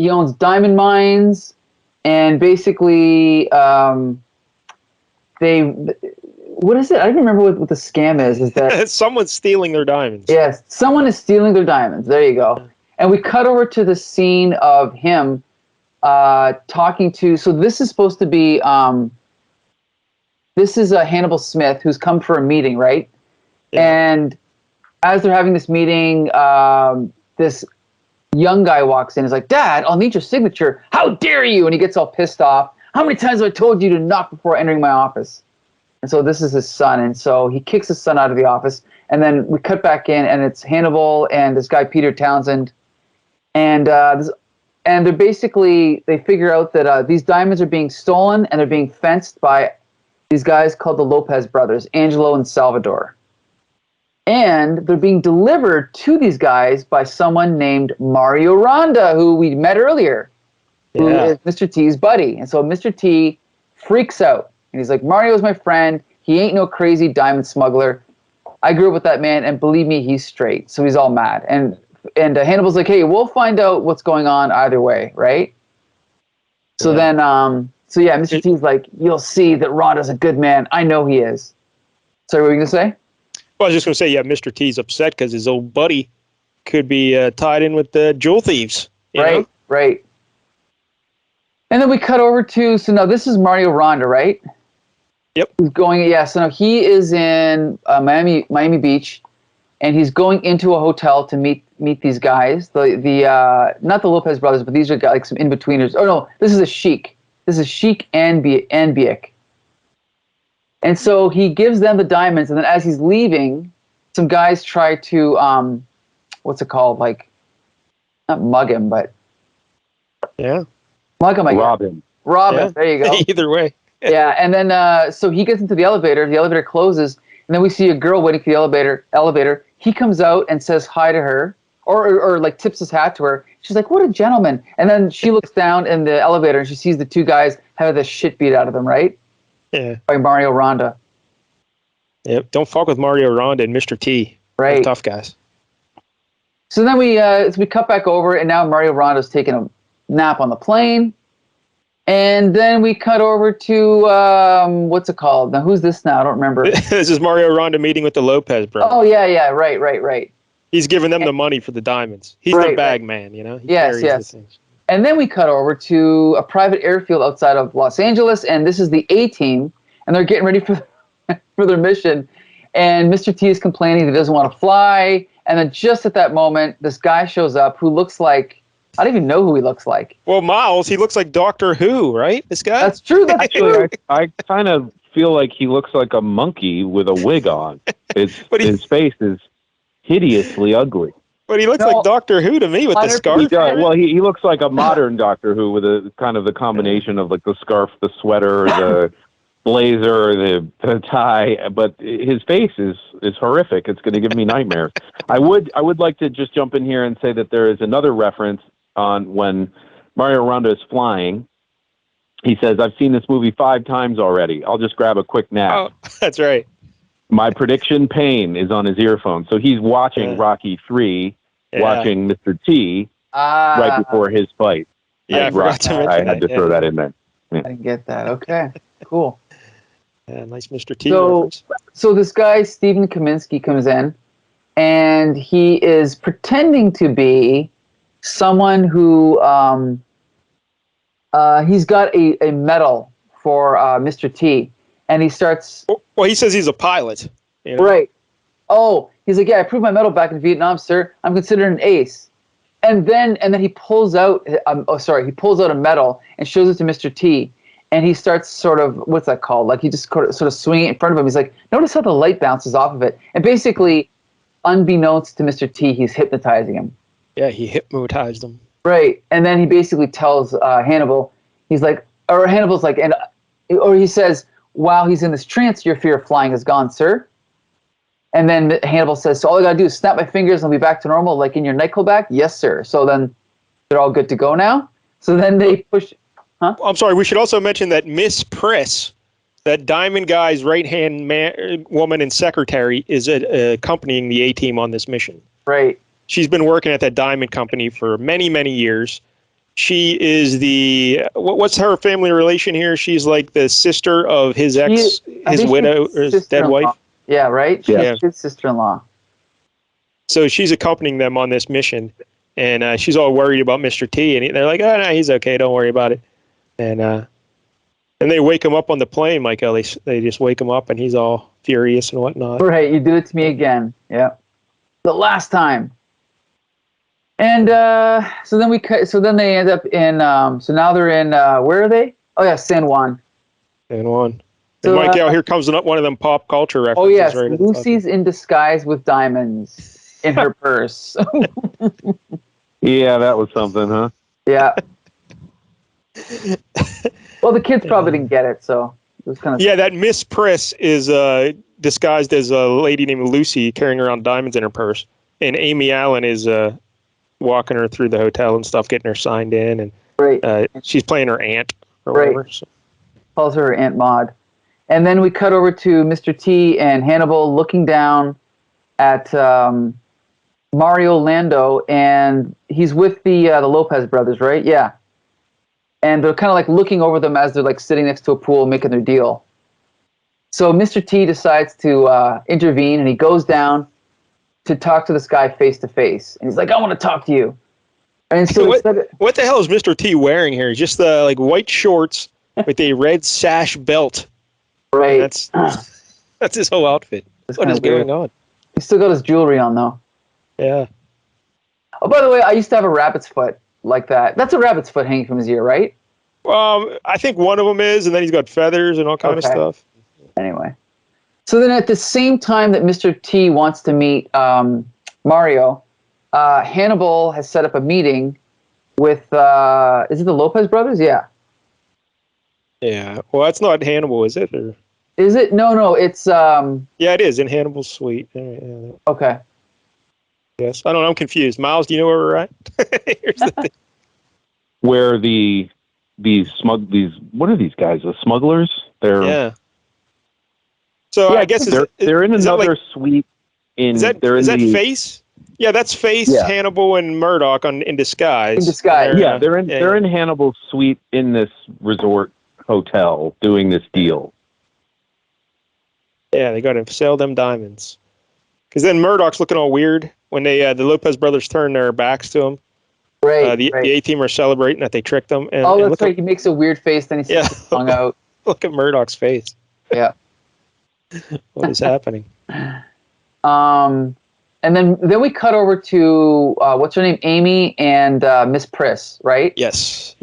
owns diamond mines, and basically what is it? I don't remember what the scam is. Is that someone's stealing their diamonds? Yes, someone is stealing their diamonds. There you go. And we cut over to the scene of him talking to. So this is supposed to be. This is Hannibal Smith, who's come for a meeting, right? Yeah. And as they're having this meeting, this young guy walks in. He's like, "Dad, I'll need your signature. How dare you!" And he gets all pissed off. "How many times have I told you to knock before entering my office?" And so this is his son. And so he kicks his son out of the office. And then we cut back in, and it's Hannibal and this guy, Peter Townsend. And they're basically, they figure out that these diamonds are being stolen, and they're being fenced by these guys called the Lopez brothers, Angelo and Salvador. And they're being delivered to these guys by someone named Mario Ronda, who we met earlier, who is Mr. T's buddy. And so Mr. T freaks out. And he's like, "Mario's my friend. He ain't no crazy diamond smuggler. I grew up with that man, and believe me, he's straight." So he's all mad. And Hannibal's like, hey, we'll find out what's going on either way, right? So then, Mr. T's like, you'll see that Rhonda's a good man. I know he is. Sorry, what were you going to say? Well, I was just going to say, Mr. T's upset because his old buddy could be tied in with the jewel thieves. Right. And then we cut over to, so now this is Mario Rhonda, right? Yep. He's going, so now he is in Miami Beach, and he's going into a hotel to meet these guys. The not the Lopez brothers, but these are like some in-betweeners. Oh, no, this is a Chic. This is Chic and Biek. And so he gives them the diamonds, and then as he's leaving, some guys try to, what's it called? Like, not mug him, but... Yeah. Mug him, I guess. Rob him. Yeah. There you go. Either way. Yeah, and then so he gets into the elevator closes, and then we see a girl waiting for the elevator. He comes out and says hi to her, or like tips his hat to her. She's like, what a gentleman. And then she looks down in the elevator and she sees the two guys have the shit beat out of them, right? Yeah. By Mario Rhonda. Yep. Don't fuck with Mario Rhonda and Mr. T. Right. They're tough guys. So then we cut back over, and now Mario Rhonda's taking a nap on the plane. And then we cut over to, what's it called? Now, who's this now? I don't remember. This is Mario Rhonda meeting with the Lopez brothers. Oh, yeah, right. He's giving them the money for the diamonds. He's the bag man, He yes. the things. And then we cut over to a private airfield outside of Los Angeles, and this is the A-team, and they're getting ready for their mission. And Mr. T is complaining that he doesn't want to fly, and then just at that moment, this guy shows up who looks like, I don't even know who he looks like. Well, Miles, he looks like Doctor Who, right? This guy? That's true. Actually, I kind of feel like he looks like a monkey with a wig on. His face is hideously ugly. But he looks like Doctor Who to me with the scarf. He does. Well, he looks like a modern Doctor Who with a kind of the combination of like the scarf, the sweater, the blazer, the tie. But his face is horrific. It's going to give me nightmares. I would like to just jump in here and say that there is another reference on when Mario Rhonda is flying. He says, I've seen this movie 5 times already. I'll just grab a quick nap. Oh, that's right. My prediction pain is on his earphone. So he's watching Rocky 3, watching Mr. T right before his fight. Yeah, I forgot to mention I had to throw that in there. I didn't get that. Okay, cool. Yeah, nice Mr. T reference. So this guy, Stephen Kaminski, comes in, and he is pretending to be someone who he's got a medal for Mr. T, and he starts. Well, he says he's a pilot. Right. Oh, he's like, yeah, I proved my medal back in Vietnam, sir. I'm considered an ace. And then he pulls out. He pulls out a medal and shows it to Mr. T, and he starts sort of, what's that called? Like he just sort of swinging it in front of him. He's like, notice how the light bounces off of it, and basically, unbeknownst to Mr. T, he's hypnotizing him. Yeah, he hypnotized him. Right. And then he basically tells Hannibal, Hannibal's like, or he says, while he's in this trance, your fear of flying is gone, sir. And then Hannibal says, so all I got to do is snap my fingers and I'll be back to normal, like in your nightclub act? Yes, sir. So then they're all good to go now. So then they push. Huh? I'm sorry. We should also mention that Miss Priss, that Diamond guy's right-hand woman and secretary, is accompanying the A-team on this mission. Right. She's been working at that Diamond company for many, many years. She is what's her family relation here? She's like the sister of his widow, or his dead wife. Yeah, right? She's his sister-in-law. So she's accompanying them on this mission, and she's all worried about Mr. T, and they're like, oh, no, he's okay, don't worry about it. And they wake him up on the plane, Michael. They just wake him up, and he's all furious and whatnot. Right, you did it to me again. Yeah. The last time. And so then they end up in, so now they're in, where are they? Oh, yeah, San Juan. San Juan. So, and Michael, here comes one of them pop culture references. Oh, yes, right Lucy's in disguise with diamonds in her purse. Yeah, that was something, huh? Yeah. Well, the kids probably didn't get it, so it was kind of... Yeah, that Miss Priss is disguised as a lady named Lucy carrying around diamonds in her purse. And Amy Allen is walking her through the hotel and stuff, getting her signed in. And right. She's playing her aunt or whatever. So. Calls her Aunt Maud. And then we cut over to Mr. T and Hannibal looking down at Mario Lando, and he's with the Lopez brothers, right? Yeah. And they're kind of like looking over them as they're like sitting next to a pool making their deal. So Mr. T decides to intervene, and he goes down to talk to this guy face to face. And he's like, I want to talk to you. And so what the hell is Mr. T wearing here? Just like white shorts with a red sash belt. Right. That's his whole outfit. What is going on? He's still got his jewelry on, though. Yeah. Oh, by the way, I used to have a rabbit's foot like that. That's a rabbit's foot hanging from his ear, right? I think one of them is, and then he's got feathers and all kind of stuff. Anyway. So then at the same time that Mr. T wants to meet Mario, Hannibal has set up a meeting with, is it the Lopez brothers? Yeah. Yeah. Well, that's not Hannibal, is it? Or... Is it? No, it's... Yeah, it is, in Hannibal's suite. Yeah. Okay. Yes. I don't know, I'm confused. Miles, do you know where we're at? Here's the thing. Where these what are these guys? The smugglers? Yeah. So I guess they're in another suite. Is that Face? Yeah, that's Face, yeah. Hannibal, and Murdock in disguise. In disguise. They're in Hannibal's suite in this resort hotel doing this deal. Yeah, they got to sell them diamonds. Because then Murdock's looking all weird when the Lopez brothers turn their backs to him. Right. The A-team are celebrating that they tricked them. And, that's right. He makes a weird face, then he sticks his tongue out. Look at Murdock's face. Yeah. What is happening? And then we cut over to what's her name, Amy and Miss Priss, right? Yes.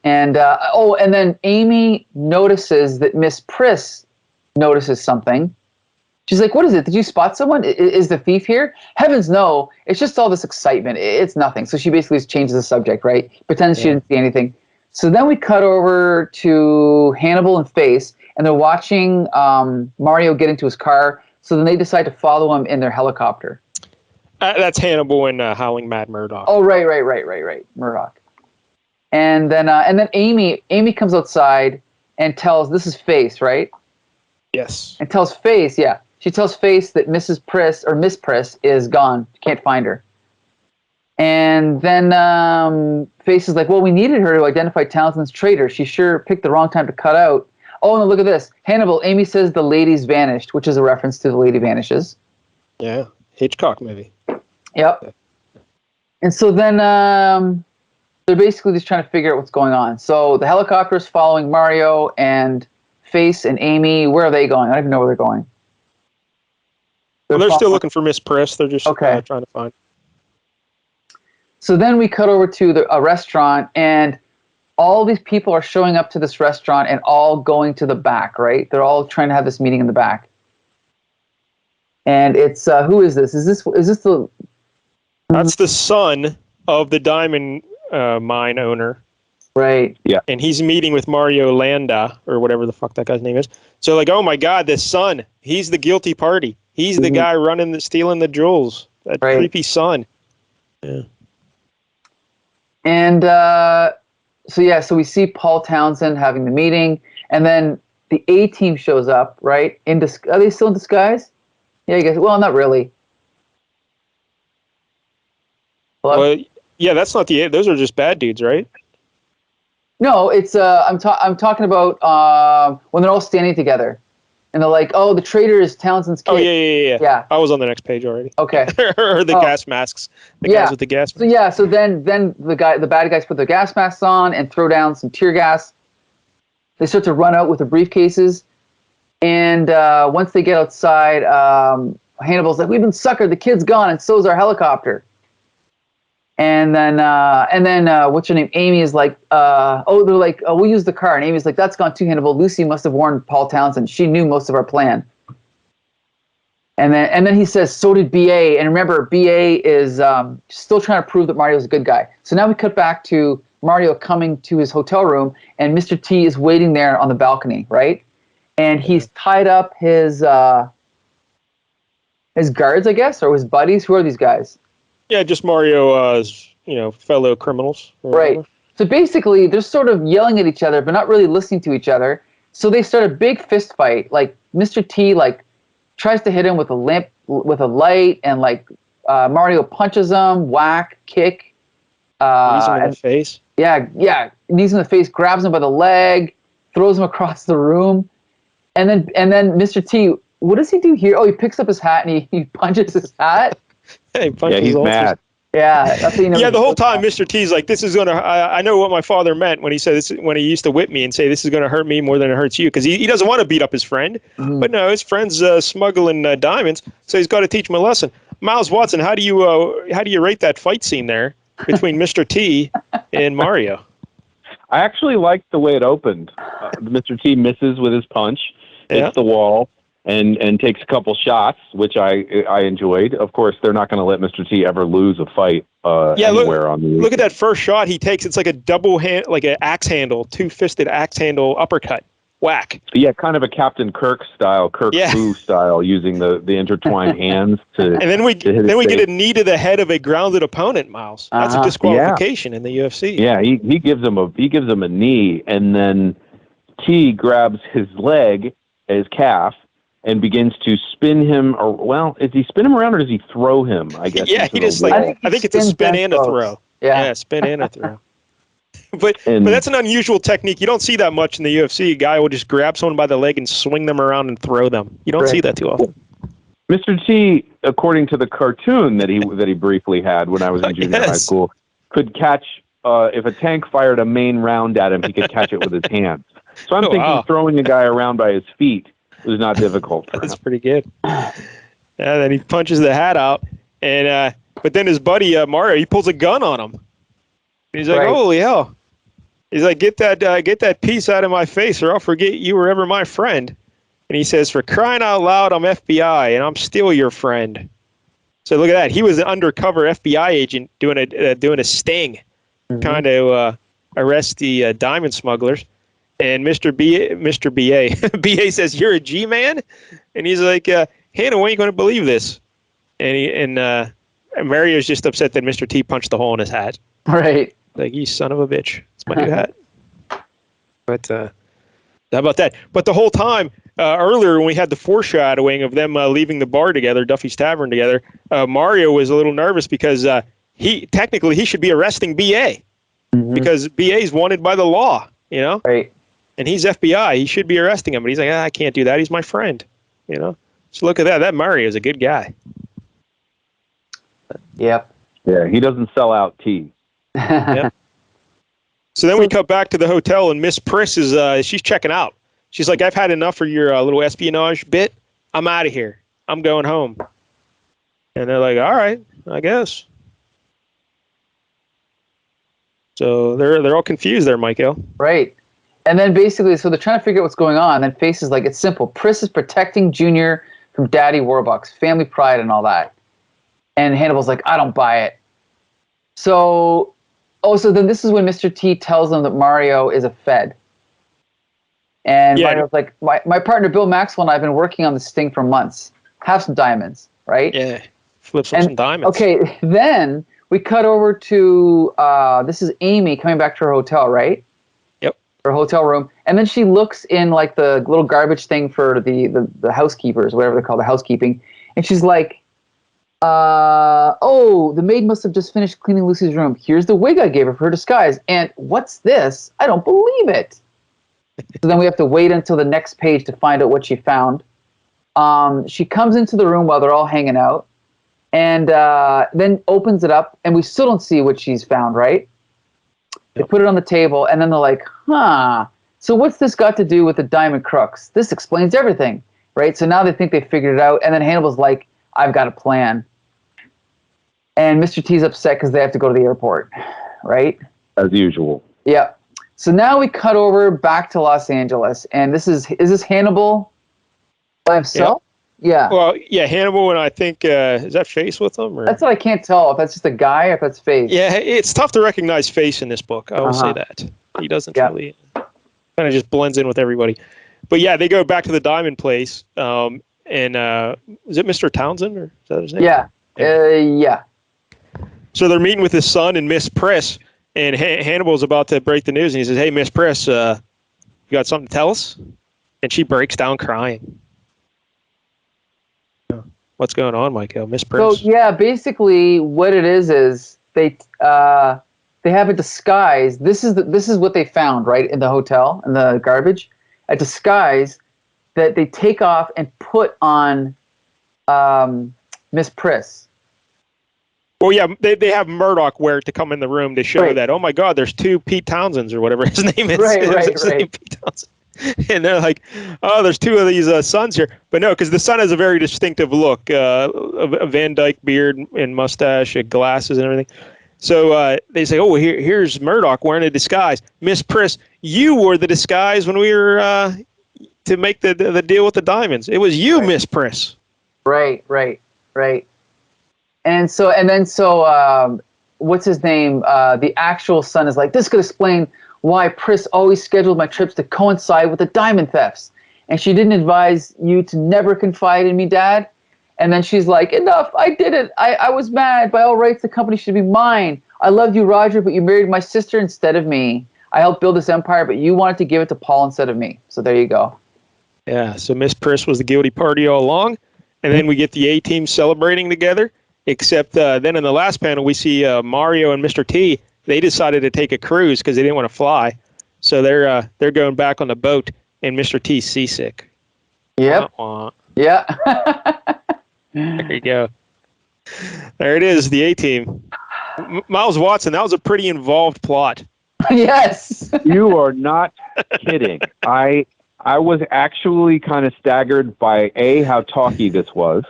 And and then Amy notices that Miss Priss notices something. She's like, "What is it? Did you spot someone? Is the thief here?" Heavens no! It's just all this excitement. It's nothing. So she basically just changes the subject, right? Pretends she didn't see anything. So then we cut over to Hannibal and Face, and they're watching Mario get into his car. So then they decide to follow him in their helicopter. That's Hannibal and Howling Mad Murdock. Oh, right. Murdock. And then Amy comes outside and tells, this is Face, right? Yes. And tells Face, yeah. She tells Face that Miss Priss is gone. Can't find her. And then Face is like, well, we needed her to identify Townsend's traitor. She sure picked the wrong time to cut out. Oh, no, look at this. Hannibal, Amy says the lady's vanished, which is a reference to The Lady Vanishes. Yeah, Hitchcock movie. Yep. And so then they're basically just trying to figure out what's going on. So the helicopter is following Mario and Face and Amy. Where are they going? I don't even know where they're going. They're still looking for Miss Priss. They're just trying to find. So then we cut over to a restaurant, and all these people are showing up to this restaurant and all going to the back, right? They're all trying to have this meeting in the back. And it's who is this? Is this the? That's the son of the diamond mine owner. Right. Yeah. And he's meeting with Mario Landa, or whatever the fuck that guy's name is. So like, oh my God, this son, he's the guilty party. He's the guy stealing the jewels. That creepy son. Yeah. And so we see Paul Townsend having the meeting, and then the A-team shows up, right? Are they still in disguise? Yeah, I guess. Well, not really. Well, yeah, that's not those are just bad dudes, right? No, it's I'm talking about when they're all standing together, and they're like, "Oh, the traitor is Townsend's kid." Oh yeah. I was on the next page already. Okay. Or the gas masks. Guys with the gas masks. So then the bad guys put their gas masks on and throw down some tear gas. They start to run out with the briefcases, and once they get outside, Hannibal's like, "We've been suckered. The kid's gone, and so's our helicopter." And then what's her name? Amy is like, they're like, we'll use the car. And Amy's like, that's gone too, Hannibal. Lucy must have warned Paul Townsend. She knew most of our plan. And then he says, so did BA. And remember, BA is still trying to prove that Mario's a good guy. So now we cut back to Mario coming to his hotel room, and Mr. T is waiting there on the balcony, right? And he's tied up his guards, I guess, or his buddies. Who are these guys? Yeah, just Mario's, fellow criminals. Right. So basically, they're sort of yelling at each other, but not really listening to each other. So they start a big fist fight. Like Mr. T, tries to hit him with a light, and Mario punches him, whack, kick. Knees him in the face. Yeah, knees in the face, grabs him by the leg, throws him across the room, and then Mr. T, what does he do here? Oh, he picks up his hat and he punches his hat. He's mad. Yeah, that's what the whole time Mr. T's like, this is gonna. I know what my father meant when he said this. When he used to whip me and say, "This is gonna hurt me more than it hurts you," because he doesn't want to beat up his friend. Mm-hmm. But no, his friend's smuggling diamonds, so he's got to teach him a lesson. Miles Watson, how do you rate that fight scene there between Mr. T and Mario? I actually liked the way it opened. Mr. T misses with his punch, hits the wall, and takes a couple shots, which I enjoyed. Of course, they're not going to let Mr. T ever lose a fight anywhere on the. Look at that first shot he takes. It's like a double hand, like an axe handle, two-fisted axe handle uppercut. Whack. Yeah, kind of a Captain Kirk style, Fu style, using the intertwined hands to. And then we get a knee to the head of a grounded opponent, Miles. That's a disqualification in the UFC. Yeah, he gives him a knee, and then T grabs his leg, his calf, and begins to spin him. Is he spin him around or does he throw him? I guess. Yeah, he just I think it's a spin and a throw. Yeah, spin and a throw. But that's an unusual technique. You don't see that much in the UFC. A guy will just grab someone by the leg and swing them around and throw them. You don't see that too often. Mr. T, according to the cartoon that he briefly had when I was in junior high school, could catch if a tank fired a main round at him, he could catch it with his hands. So I'm thinking throwing a guy around by his feet was not difficult for him. That's pretty good. Yeah, then he punches the hat out, and but then his buddy Mario, he pulls a gun on him. He's like, "Holy hell!" He's like, "Get that piece out of my face, or I'll forget you were ever my friend." And he says, "For crying out loud, I'm FBI, and I'm still your friend." So look at that. He was an undercover FBI agent doing a sting, trying to arrest the diamond smugglers. And Mr. BA says, "You're a G-man?" And he's like, "Hannah, when are you going to believe this?" And Mario's just upset that Mr. T punched the hole in his hat. Right. Like, you son of a bitch. It's my new hat. But how about that? But the whole time, earlier when we had the foreshadowing of them leaving the bar together, Duffy's Tavern together, Mario was a little nervous because he should be arresting BA because BA is wanted by the law, you know? Right. And he's FBI. He should be arresting him. But he's like, I can't do that. He's my friend, you know? So look at that. That Mario is a good guy. Yep. Yeah, he doesn't sell out T. Yep. So then we cut back to the hotel, and Miss Priss is she's checking out. She's like, "I've had enough of your little espionage bit. I'm out of here. I'm going home." And they're like, "All right, I guess." So they're all confused there, Michael. Right. And then basically, so they're trying to figure out what's going on. And then Face is like, it's simple. Priss is protecting Junior from Daddy Warbucks, family pride and all that. And Hannibal's like, I don't buy it. So then this is when Mr. T tells them that Mario is a Fed. And Mario's like, my partner Bill Maxwell and I have been working on this sting for months. Have some diamonds, right? Yeah, flip some diamonds. Okay, then we cut over to, this is Amy coming back to her hotel, right? Yep. Her hotel room. And then she looks in like the little garbage thing for the housekeepers, whatever they're called, the housekeeping. And she's like, the maid must have just finished cleaning Lucy's room. Here's the wig I gave her for her disguise. And what's this? I don't believe it. So then we have to wait until the next page to find out what she found. She comes into the room while they're all hanging out and then opens it up, and we still don't see what she's found, right? They put it on the table, and then they're like, so what's this got to do with the diamond crooks? This explains everything, right? So now they think they figured it out, and then Hannibal's like, I've got a plan. And Mr. T's upset because they have to go to the airport, right? As usual. Yeah. So now we cut over back to Los Angeles, and is this Hannibal by himself? Yeah. Well, yeah, Hannibal, and I think, is that Face with him? Or? That's what I can't tell, if that's just a guy or if that's Face. Yeah, it's tough to recognize Face in this book. I will say that. He doesn't really, kind of just blends in with everybody. But yeah, they go back to the diamond place, and is it Mr. Townsend, or is that his name? Yeah. Yeah. So they're meeting with his son and Miss Priss, and Hannibal's about to break the news, and he says, "Hey, Miss Priss, you got something to tell us?" And she breaks down crying. What's going on, Michael? Miss So Prince? yeah, basically what it is they have a disguise. This is what they found, right, in the hotel, in the garbage, a disguise that they take off and put on Miss Priss. Well, yeah, they have Murdock wear it to come in the room to show Right. that, oh my God, there's two Pete Townsends or whatever his name is. Right, It's right, the same right. Pete Townsend. And they're like, oh, there's two of these sons here. But no, because the son has a very distinctive look, a Van Dyke beard and mustache, glasses and everything. So they say, oh, here's Murdock wearing a disguise. Miss Priss, you wore the disguise when we were to make the deal with the diamonds. It was you, Right. Miss Priss. Right. And so what's his name? The actual son is like, this could explain why Priss always scheduled my trips to coincide with the diamond thefts. And she didn't advise you to never confide in me, Dad. And then she's like, enough, I did it. I was mad. By all rights, the company should be mine. I loved you, Roger, but you married my sister instead of me. I helped build this empire, but you wanted to give it to Paul instead of me. So there you go. Yeah, so Miss Priss was the guilty party all along. And then we get the A-team celebrating together. Except then in the last panel, we see Mario and Mr. T. They decided to take a cruise because they didn't want to fly. So they're going back on the boat, and Mr. T's seasick. Yep. Wah, wah. Yeah. There you go. There it is, the A-team. Miles Watson, that was a pretty involved plot. Yes. You are not kidding. I was actually kind of staggered by how talky this was.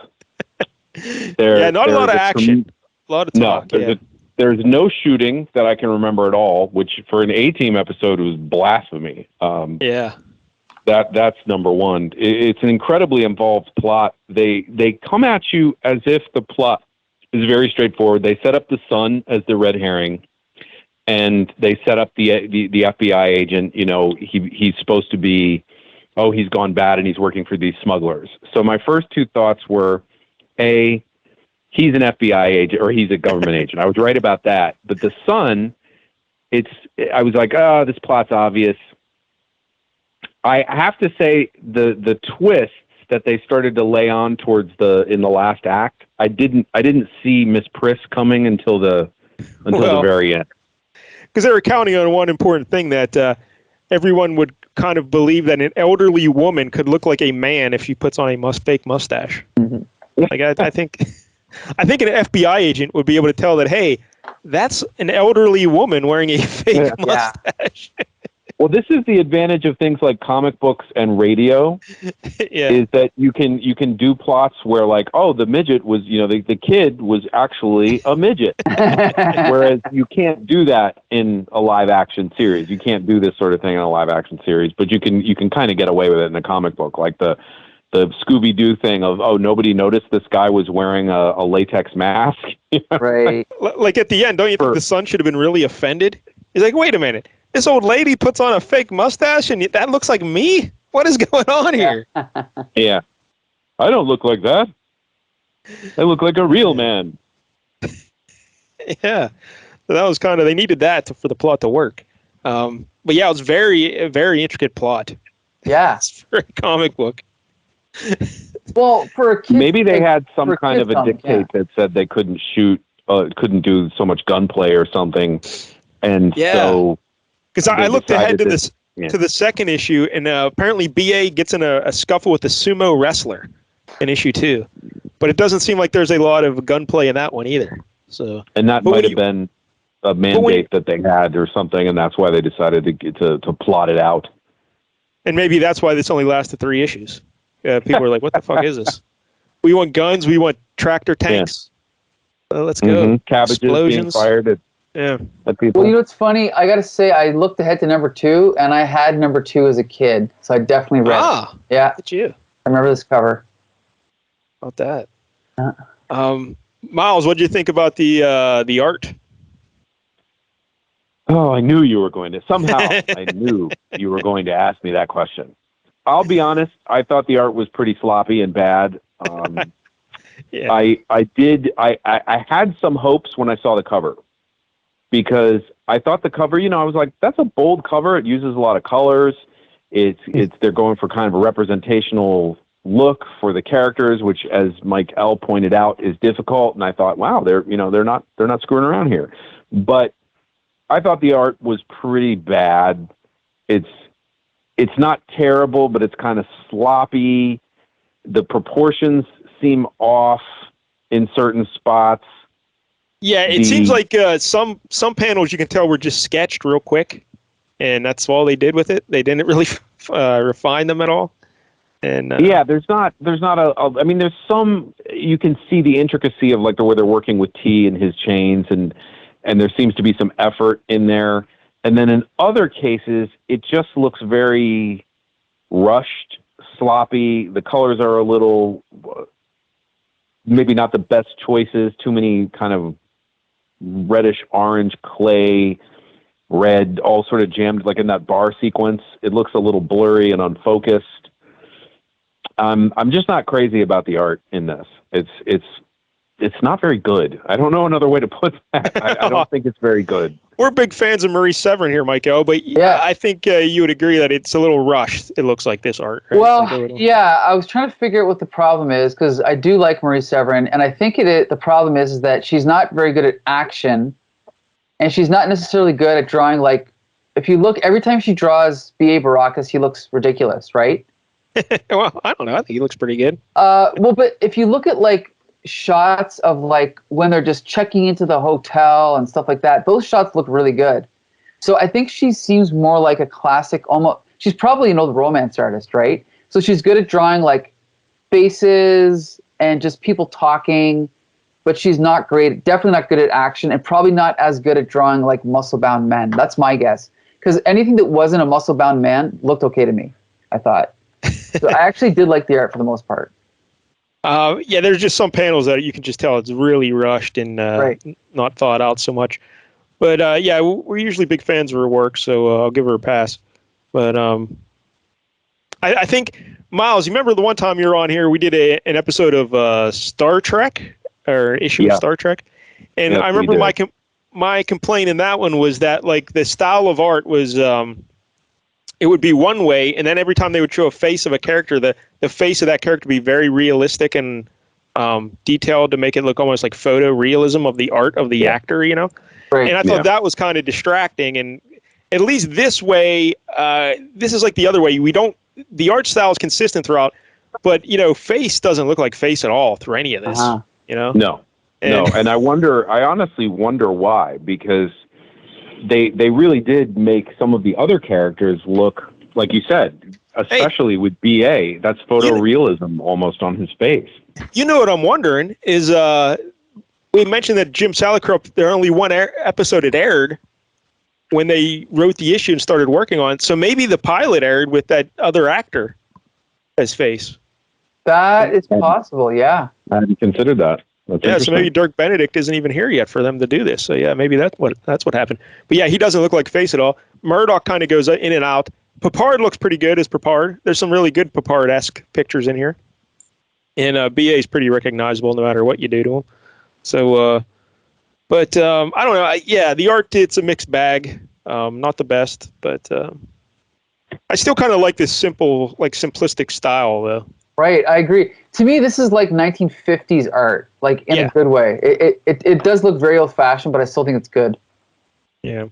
Yeah, not a lot of action. A lot of talk. No, there's no shooting that I can remember at all, which for an A-team episode was blasphemy. Yeah. That's number one. It's an incredibly involved plot. They come at you as if the plot is very straightforward. They set up the son as the red herring, and they set up the FBI agent. You know, he's supposed to be, he's gone bad and he's working for these smugglers. So my first two thoughts were, A, he's an FBI agent or he's a government agent. I was right about that. But the son, I was like, this plot's obvious. I have to say the twists that they started to lay on in the last act, I didn't see Miss Priss coming until the very end. Because they were counting on one important thing, that everyone would kind of believe that an elderly woman could look like a man if she puts on a fake mustache. Mm-hmm. Like I think an FBI agent would be able to tell that, hey, that's an elderly woman wearing a fake mustache. Well, this is the advantage of things like comic books and radio, is that you can do plots where, like, the midget was, the kid was actually a midget. Whereas you can't do that in a live action series. You can't do this sort of thing in a live action series, but you can kind of get away with it in a comic book, like the Scooby-Doo thing of, nobody noticed this guy was wearing a latex mask. Right. Like at the end, don't you think the son should have been really offended? He's like, wait a minute. This old lady puts on a fake mustache and that looks like me? What is going on here? Yeah. I don't look like that. I look like a real man. Yeah. So that was kind of, they needed that for the plot to work. But yeah, it was a very intricate plot. Yeah. For a comic book. Well, for a kid, maybe they had some kind of a dictate that said they couldn't shoot, couldn't do so much gunplay or something. And so... Because I looked ahead to the second issue, and apparently BA gets in a scuffle with a sumo wrestler in issue 2. But it doesn't seem like there's a lot of gunplay in that one either. So, and that might have been a mandate that they had or something, and that's why they decided to plot it out. And maybe that's why this only lasted 3 issues. People were like, what the fuck is this? We want guns, we want tractor tanks. Let's go. Mm-hmm. Cabbages explosions. Being fired at people. Well, you know what's funny? I got to say, I looked ahead to number 2, and I had number 2 as a kid, so I definitely read it. Yeah. Look at you. I remember this cover. About that. Miles, what did you think about the art? Oh, I knew you were going to. Somehow, I knew you were going to ask me that question. I'll be honest. I thought the art was pretty sloppy and bad. Yeah. I had some hopes when I saw the cover, because I thought the cover, I was like, that's a bold cover. It uses a lot of colors. They're going for kind of a representational look for the characters, which, as Mike L. pointed out, is difficult. And I thought, wow, they're not screwing around here. But I thought the art was pretty bad. It's not terrible, but it's kind of sloppy. The proportions seem off in certain spots. Yeah, it seems like some panels you can tell were just sketched real quick, and that's all they did with it. They didn't really refine them at all. And yeah, there's not I mean, there's some, you can see the intricacy of like the way they're working with T and his chains, and there seems to be some effort in there. And then in other cases, it just looks very rushed, sloppy. The colors are a little, maybe not the best choices. Too many kind of reddish orange, clay, red, all sort of jammed like in that bar sequence. It looks a little blurry and unfocused. I'm just not crazy about the art in this. It's not very good. I don't know another way to put that. I don't think it's very good. We're big fans of Maurice Severin here, Michael, but yeah, I think you would agree that it's a little rushed. It looks like this art. Right? Well, yeah, I was trying to figure out what the problem is, because I do like Maurice Severin, and I think the problem is that she's not very good at action, and she's not necessarily good at drawing. Like, if you look, every time she draws B.A. Baracus, he looks ridiculous, right? Well, I don't know. I think he looks pretty good. Well, but if you look at like shots of like when they're just checking into the hotel and stuff like that, those shots look really good. So I think she seems more like a classic, almost. She's probably an old romance artist, right? So she's good at drawing like faces and just people talking, but she's not great. Definitely not good at action, and probably not as good at drawing like muscle-bound men. That's my guess. Because anything that wasn't a muscle-bound man looked okay to me, I thought. So I actually did like the art for the most part. Yeah, there's just some panels that you can just tell it's really rushed and not thought out so much. But yeah, we're usually big fans of her work, so I'll give her a pass. But I think, Miles, you remember the one time you were on here, we did an episode of Star Trek, or issue of Star Trek, and I remember my complaint in that one was that like the style of art was it would be one way, and then every time they would show a face of a character, the face of that character would be very realistic and detailed to make it look almost like photorealism of the art of the actor, you know? Right. And I thought that was kind of distracting. And at least this way, this is like the other way. The art style is consistent throughout, but, you know, face doesn't look like face at all through any of this, you know? No. And I honestly wonder why, because they really did make some of the other characters look, like you said, especially with B.A., that's photorealism almost on his face. You know what I'm wondering is, we mentioned that Jim Salicrup, there only one episode had aired when they wrote the issue and started working on it. So maybe the pilot aired with that other actor as face. That is possible, yeah. I hadn't considered that. So maybe Dirk Benedict isn't even here yet for them to do this. So yeah, maybe that's what happened. But yeah, he doesn't look like face at all. Murdock kind of goes in and out. Papard looks pretty good as Papard. There's some really good Papard-esque pictures in here. And BA is pretty recognizable no matter what you do to him. So, but I don't know. Yeah, the art, it's a mixed bag. Not the best, but I still kind of like this simple, like simplistic style though. Right, I agree. To me, this is like 1950s art, like in a good way. It does look very old-fashioned, but I still think it's good. Yeah.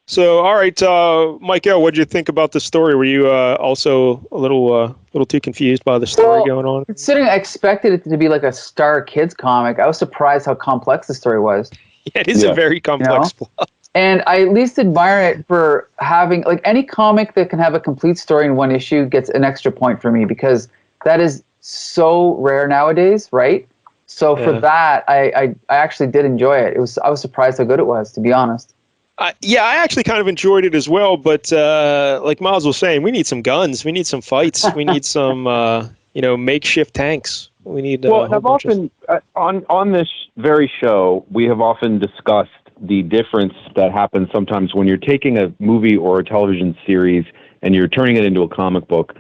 So, all right, Michael, what did you think about the story? Were you also a little too confused by the story going on? Considering I expected it to be like a Star Kids comic, I was surprised how complex the story was. Yeah, it is a very complex plot. And I at least admire it for having, like, any comic that can have a complete story in one issue gets an extra point for me, because that is so rare nowadays, right? So for that, I actually did enjoy it. I was surprised how good it was, to be honest. Yeah, I actually kind of enjoyed it as well, but like Miles was saying, we need some guns, we need some fights, we need some makeshift tanks. We need. Have often on this very show, we have often discussed the difference that happens sometimes when you're taking a movie or a television series and you're turning it into a comic book,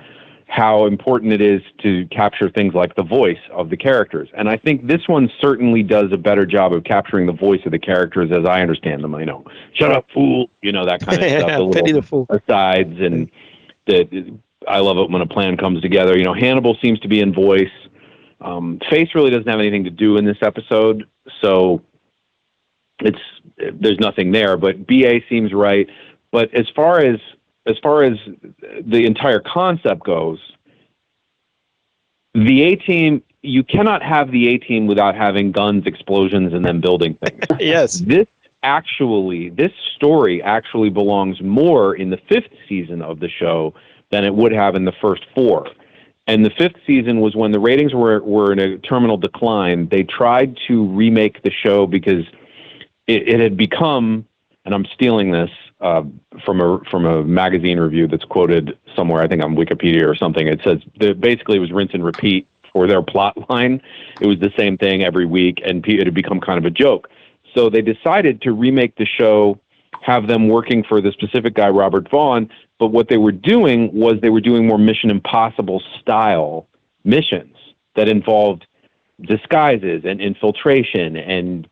how important it is to capture things like the voice of the characters. And I think this one certainly does a better job of capturing the voice of the characters as I understand them. You know, shut up, fool, you know, that kind of stuff. Pity the fool. Asides and the I love it when a plan comes together. You know, Hannibal seems to be in voice. Face really doesn't have anything to do in this episode, so there's nothing there. But BA seems right. But as far as the entire concept goes, the A-Team, you cannot have the A-Team without having guns, explosions, and then building things. Yes. This story actually belongs more in the 5th season of the show than it would have in the first 4. And the 5th season was when the ratings were in a terminal decline. They tried to remake the show because it had become, and I'm stealing this from a magazine review that's quoted somewhere, I think on Wikipedia or something. It says that basically it was rinse and repeat for their plot line. It was the same thing every week, and it had become kind of a joke. So they decided to remake the show, have them working for the specific guy, Robert Vaughn. But what they were doing was they were doing more Mission Impossible style missions that involved disguises and infiltration and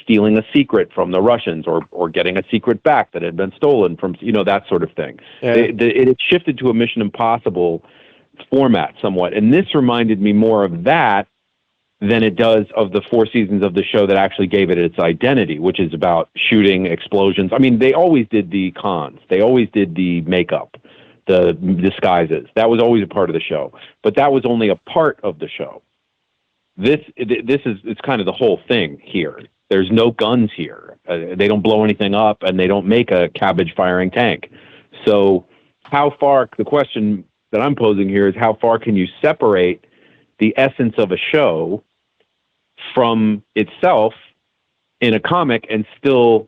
stealing a secret from the Russians or getting a secret back that had been stolen from, that sort of thing. Yeah. It had shifted to a Mission Impossible format somewhat. And this reminded me more of that than it does of the 4 seasons of the show that actually gave it its identity, which is about shooting, explosions. I mean, they always did the cons. They always did the makeup, the disguises. That was always a part of the show. But that was only a part of the show. It's kind of the whole thing here. There's no guns here. They don't blow anything up, and they don't make a cabbage-firing tank. So the question that I'm posing here is how far can you separate the essence of a show from itself in a comic and still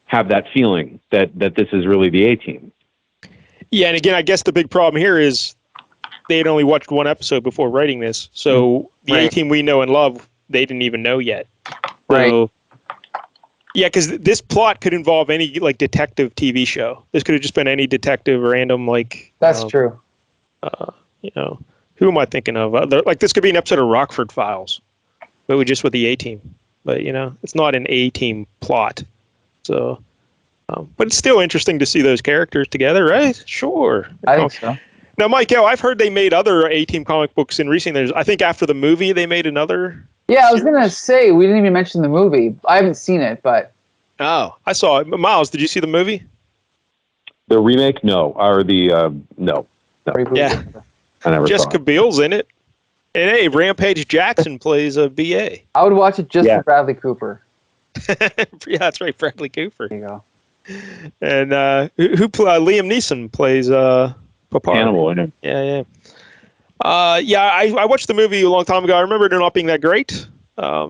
have that feeling that this is really the A-Team? Yeah, and again, I guess the big problem here is they had only watched one episode before writing this, so the A-Team we know and love, they didn't even know yet. Right. So, yeah, because this plot could involve any detective TV show. This could have just been any detective, random That's true. Who am I thinking of? This could be an episode of Rockford Files, but with the A-Team. But it's not an A-Team plot. So, but it's still interesting to see those characters together, right? Sure. I think so. Now, Mike, I've heard they made other A-Team comic books in recent years. I think after the movie, they made another. Yeah, I was going to say, we didn't even mention the movie. I haven't seen it, but. Oh, I saw it. Miles, did you see the movie? The remake? No. Or no. Yeah. I never saw Jessica it. Biel's in it. And hey, Rampage Jackson plays a BA. I would watch it just for Bradley Cooper. Yeah, that's right, Bradley Cooper. There you go. And Liam Neeson plays Papa. Hannibal, isn't it? Yeah. I watched the movie a long time ago. I remember it not being that great. I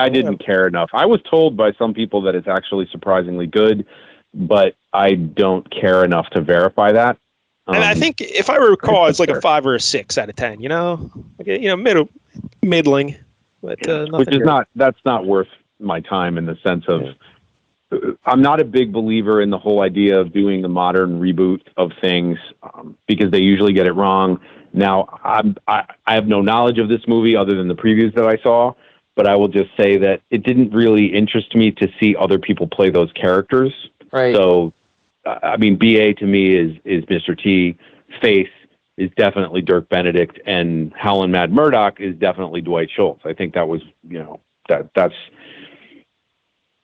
didn't care enough. I was told by some people that it's actually surprisingly good, but I don't care enough to verify that. And I think, if I recall, it's like a 5 or a 6 out of 10. Middling, but which is that's not worth my time in the sense of. I'm not a big believer in the whole idea of doing the modern reboot of things because they usually get it wrong. Now, I have no knowledge of this movie other than the previews that I saw, but I will just say that it didn't really interest me to see other people play those characters. Right. So, I mean, BA to me is Mr. T. Face is definitely Dirk Benedict, and Howlin' Mad Murdock is definitely Dwight Schultz. I think that was, that's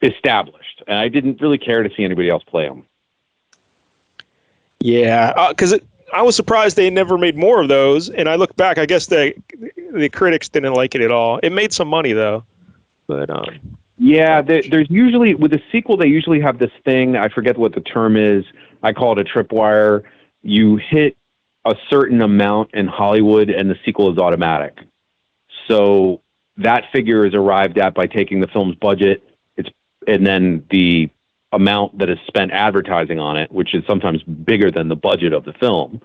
established, and I didn't really care to see anybody else play him. Yeah, because I was surprised they never made more of those, and I look back, I guess the critics didn't like it at all. It made some money, though. But yeah, there's usually, with a sequel, they usually have this thing, I forget what the term is, I call it a tripwire. You hit a certain amount in Hollywood, and the sequel is automatic. So that figure is arrived at by taking the film's budget, and then the amount that is spent advertising on it, which is sometimes bigger than the budget of the film.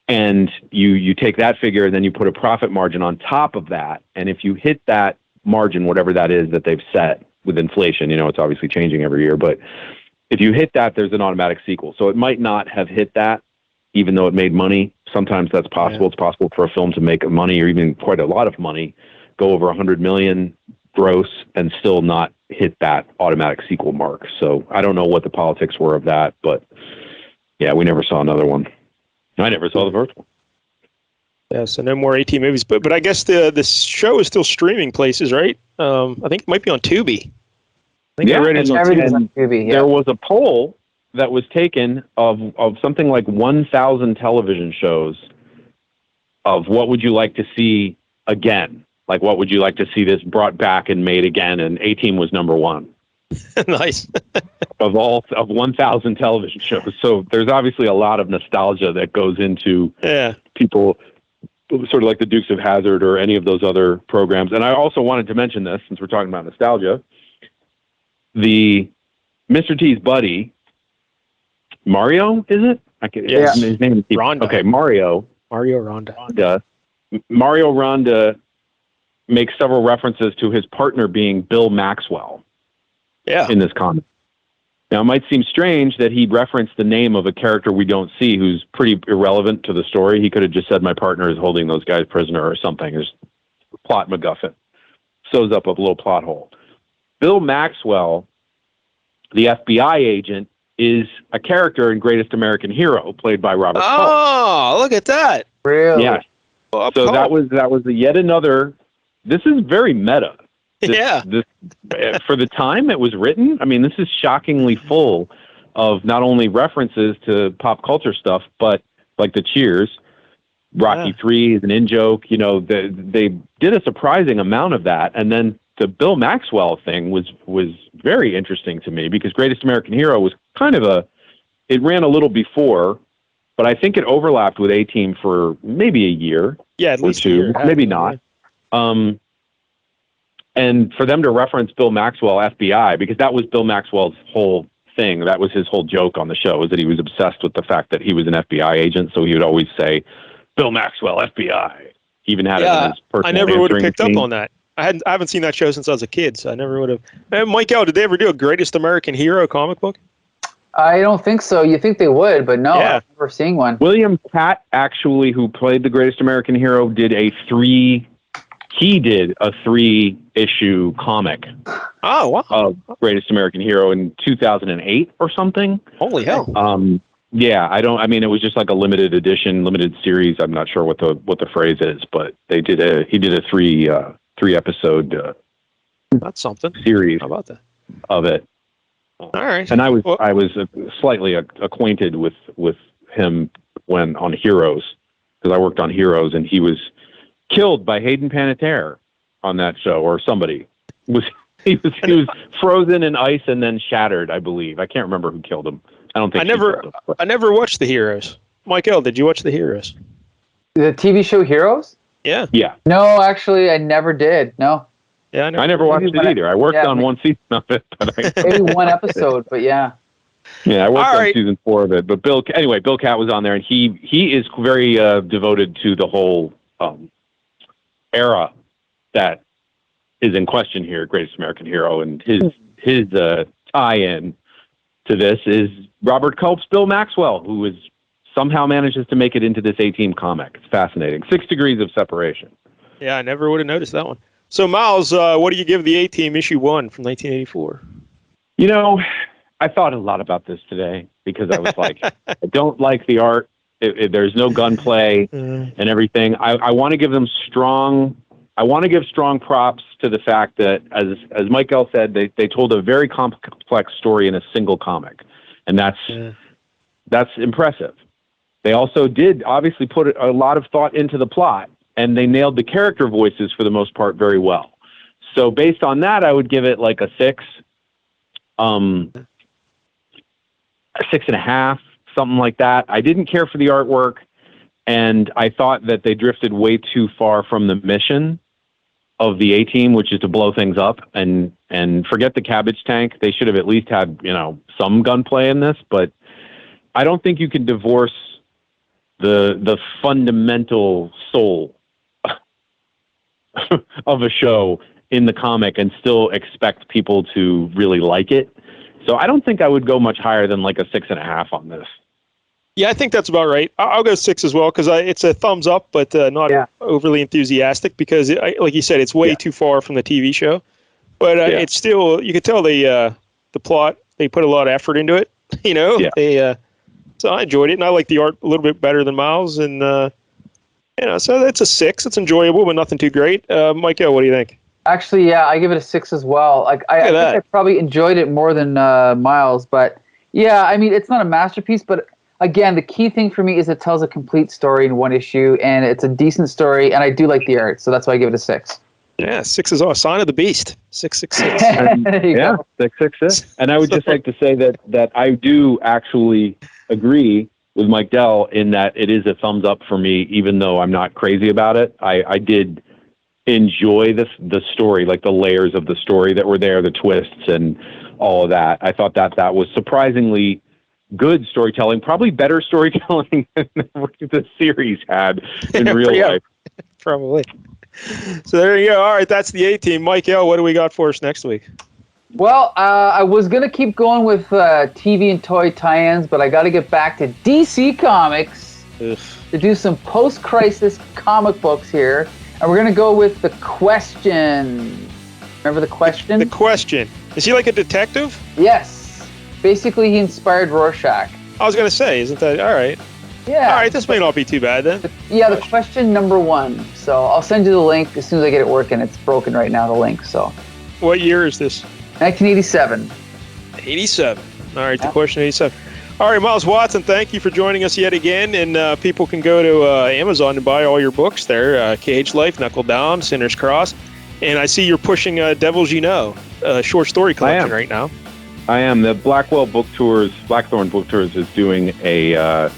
And you take that figure and then you put a profit margin on top of that. And if you hit that margin, whatever that is that they've set with inflation, it's obviously changing every year, but if you hit that, there's an automatic sequel. So it might not have hit that, even though it made money. Sometimes that's possible. Yeah. It's possible for a film to make money or even quite a lot of money, go over 100 million gross and still not hit that automatic sequel mark. So I don't know what the politics were of that, but Yeah, we never saw another one. I never saw the first one. Yeah, so no more A-Team movies. But I guess the show is still streaming places, right? I think it might be on Tubi. I think I read it was on Tubi. Yeah. There was a poll that was taken of something like 1,000 television shows of what would you like to see again? Like, what would you like to see this brought back and made again? And A-Team was number one. Nice. of 1,000 television shows. So there's obviously a lot of nostalgia that goes into people, sort of like the Dukes of Hazzard or any of those other programs. And I also wanted to mention this, since we're talking about nostalgia, the Mr. T's buddy, Mario, is it? Yes. His name is Rhonda. Okay, Mario Rhonda. Mario Rhonda makes several references to his partner being Bill Maxwell in this comic. Now, it might seem strange that he referenced the name of a character we don't see who's pretty irrelevant to the story. He could have just said, my partner is holding those guys prisoner or something. There's plot MacGuffin. Sews up a little plot hole. Bill Maxwell, the FBI agent, is a character in Greatest American Hero, played by Robert Schultz. Oh, look at that. Really? Yeah. So that was yet another. This is very meta. This, for the time it was written, I mean, this is shockingly full of not only references to pop culture stuff, but like the Cheers, Rocky III is an in-joke. You know, they did a surprising amount of that. And then the Bill Maxwell thing was very interesting to me because Greatest American Hero was kind of it ran a little before, but I think it overlapped with A-Team for maybe a year. Yeah, at least 2, a year. maybe not. And for them to reference Bill Maxwell, FBI, because that was Bill Maxwell's whole thing. That was his whole joke on the show, is that he was obsessed with the fact that he was an FBI agent. So he would always say, Bill Maxwell, FBI. He even had it in his personal I never would have picked scene. up on that. I haven't seen that show since I was a kid, so I never would have. Mike L., did they ever do a Greatest American Hero comic book? I don't think so. You think they would, but no, I've never seen one. William Catt, actually, who played the Greatest American Hero, did a 3-issue comic. Oh, wow. Of Greatest American Hero in 2008 or something. Holy hell. It was just like a limited edition, limited series. I'm not sure what the phrase is, but he did a 3-episode that's something series. How about that? Of it. All right. And I was slightly acquainted with him when on Heroes, because I worked on Heroes, and he was killed by Hayden Panettiere on that show, or somebody he was frozen in ice and then shattered, I believe. I can't remember who killed him. I don't think I never watched The Heroes. Mike L., did you watch The Heroes? The TV show Heroes? Yeah. No, actually, I never did. No. Yeah, I never watched it either. I worked on one season of it. Maybe one episode, but yeah. Yeah, I worked on season 4 of it. But Bill Catt was on there, and he is very devoted to the whole era that is in question here, Greatest American Hero, and his tie-in to this is Robert Culp's Bill Maxwell, who somehow manages to make it into this A-Team comic. It's fascinating. 6 Degrees of Separation. Yeah, I never would have noticed that one. So, Miles, what do you give the A-Team issue 1 from 1984? You know, I thought a lot about this today because I was like, I don't like the art. There's no gunplay and everything. I want to give them strong props to the fact that, as Mike L. said, they told a very complex story in a single comic, and that's impressive. They also did obviously put a lot of thought into the plot, and they nailed the character voices for the most part very well. So based on that, I would give it like a 6, a 6.5, something like that. I didn't care for the artwork, and I thought that they drifted way too far from the mission of the A-Team, which is to blow things up and forget the cabbage tank. They should have at least had, some gunplay in this, but I don't think you can divorce the fundamental soul of a show in the comic and still expect people to really like it. So I don't think I would go much higher than like a 6.5 on this. Yeah, I think that's about right. I'll go 6 as well, because it's a thumbs up, but not overly enthusiastic, because like you said, it's way too far from the TV show. But it's still, you could tell the plot, they put a lot of effort into it. So I enjoyed it, and I like the art a little bit better than Miles, and so it's a 6. It's enjoyable, but nothing too great. Michael, what do you think? Actually, yeah, I give it a 6 as well. Like I think I probably enjoyed it more than Miles, but yeah, I mean, it's not a masterpiece, but again, the key thing for me is it tells a complete story in one issue, and it's a decent story, and I do like the art, so that's why I give it a 6. Yeah, 6 is a sign of the beast. 666. Yeah, 666. And I would just like to say that I do actually agree with Mike Dell in that it is a thumbs up for me, even though I'm not crazy about it. I did enjoy the story, like the layers of the story that were there, the twists and all of that. I thought that was surprisingly good storytelling, probably better storytelling than the series had in real life. Probably. So there you go. All right, that's the A-Team. Mike L., what do we got for us next week? Well, I was going to keep going with TV and toy tie-ins, but I got to get back to DC Comics to do some post-crisis comic books here. And we're going to go with The Question. Remember The Question? The Question. Is he like a detective? Yes. Basically, he inspired Rorschach. I was going to say, isn't that... All right. Yeah. All right, this may not be too bad then. The Question #1. So I'll send you the link as soon as I get it working. It's broken right now, the link. So. What year is this? 1987. 87. All right, The Question 87. All right, Miles Watson, thank you for joining us yet again. And people can go to Amazon to buy all your books there. Cage Life, Knuckle Down, Sinner's Cross. And I see you're pushing Devils You Know, short story collection right now. I am. The Blackthorn Book Tours is doing a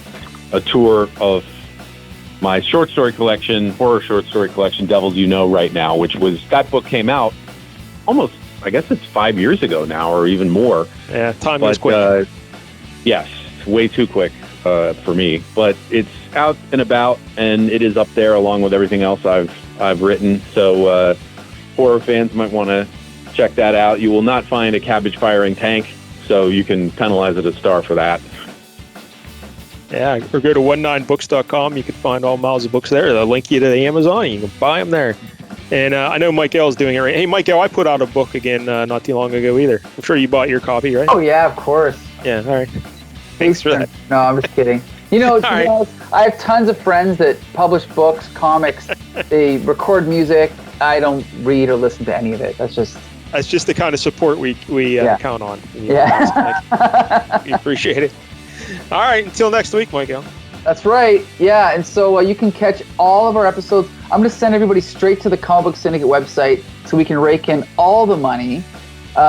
tour of my short story collection, horror short story collection, Devils You Know, right now, that book came out almost, I guess it's 5 years ago now, or even more. Yeah, time is quick. Yes, way too quick for me. But it's out and about, and it is up there along with everything else I've written. So horror fans might want to check that out. You will not find a cabbage firing tank, so you can penalize it a star for that. Yeah, or go to 19books.com. You can find all Miles' books there. They'll link you to the Amazon. You can buy them there. And I know Mike L. is doing it right. Hey, Mike L., I put out a book again not too long ago either. I'm sure you bought your copy, right? Oh, yeah, of course. Yeah, all right. Thanks for that. No, I'm just kidding. I have tons of friends that publish books, comics. They record music. I don't read or listen to any of it. That's just the kind of support we count on. Yeah. We appreciate it. All right, until next week, Michael. That's right. Yeah, and so you can catch all of our episodes. I'm going to send everybody straight to the Comic Book Syndicate website so we can rake in all the money.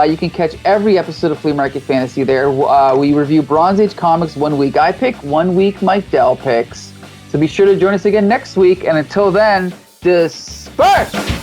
You can catch every episode of Flea Market Fantasy there. We review Bronze Age comics 1 week. I pick 1 week Mike Dell picks. So be sure to join us again next week. And until then, disperse!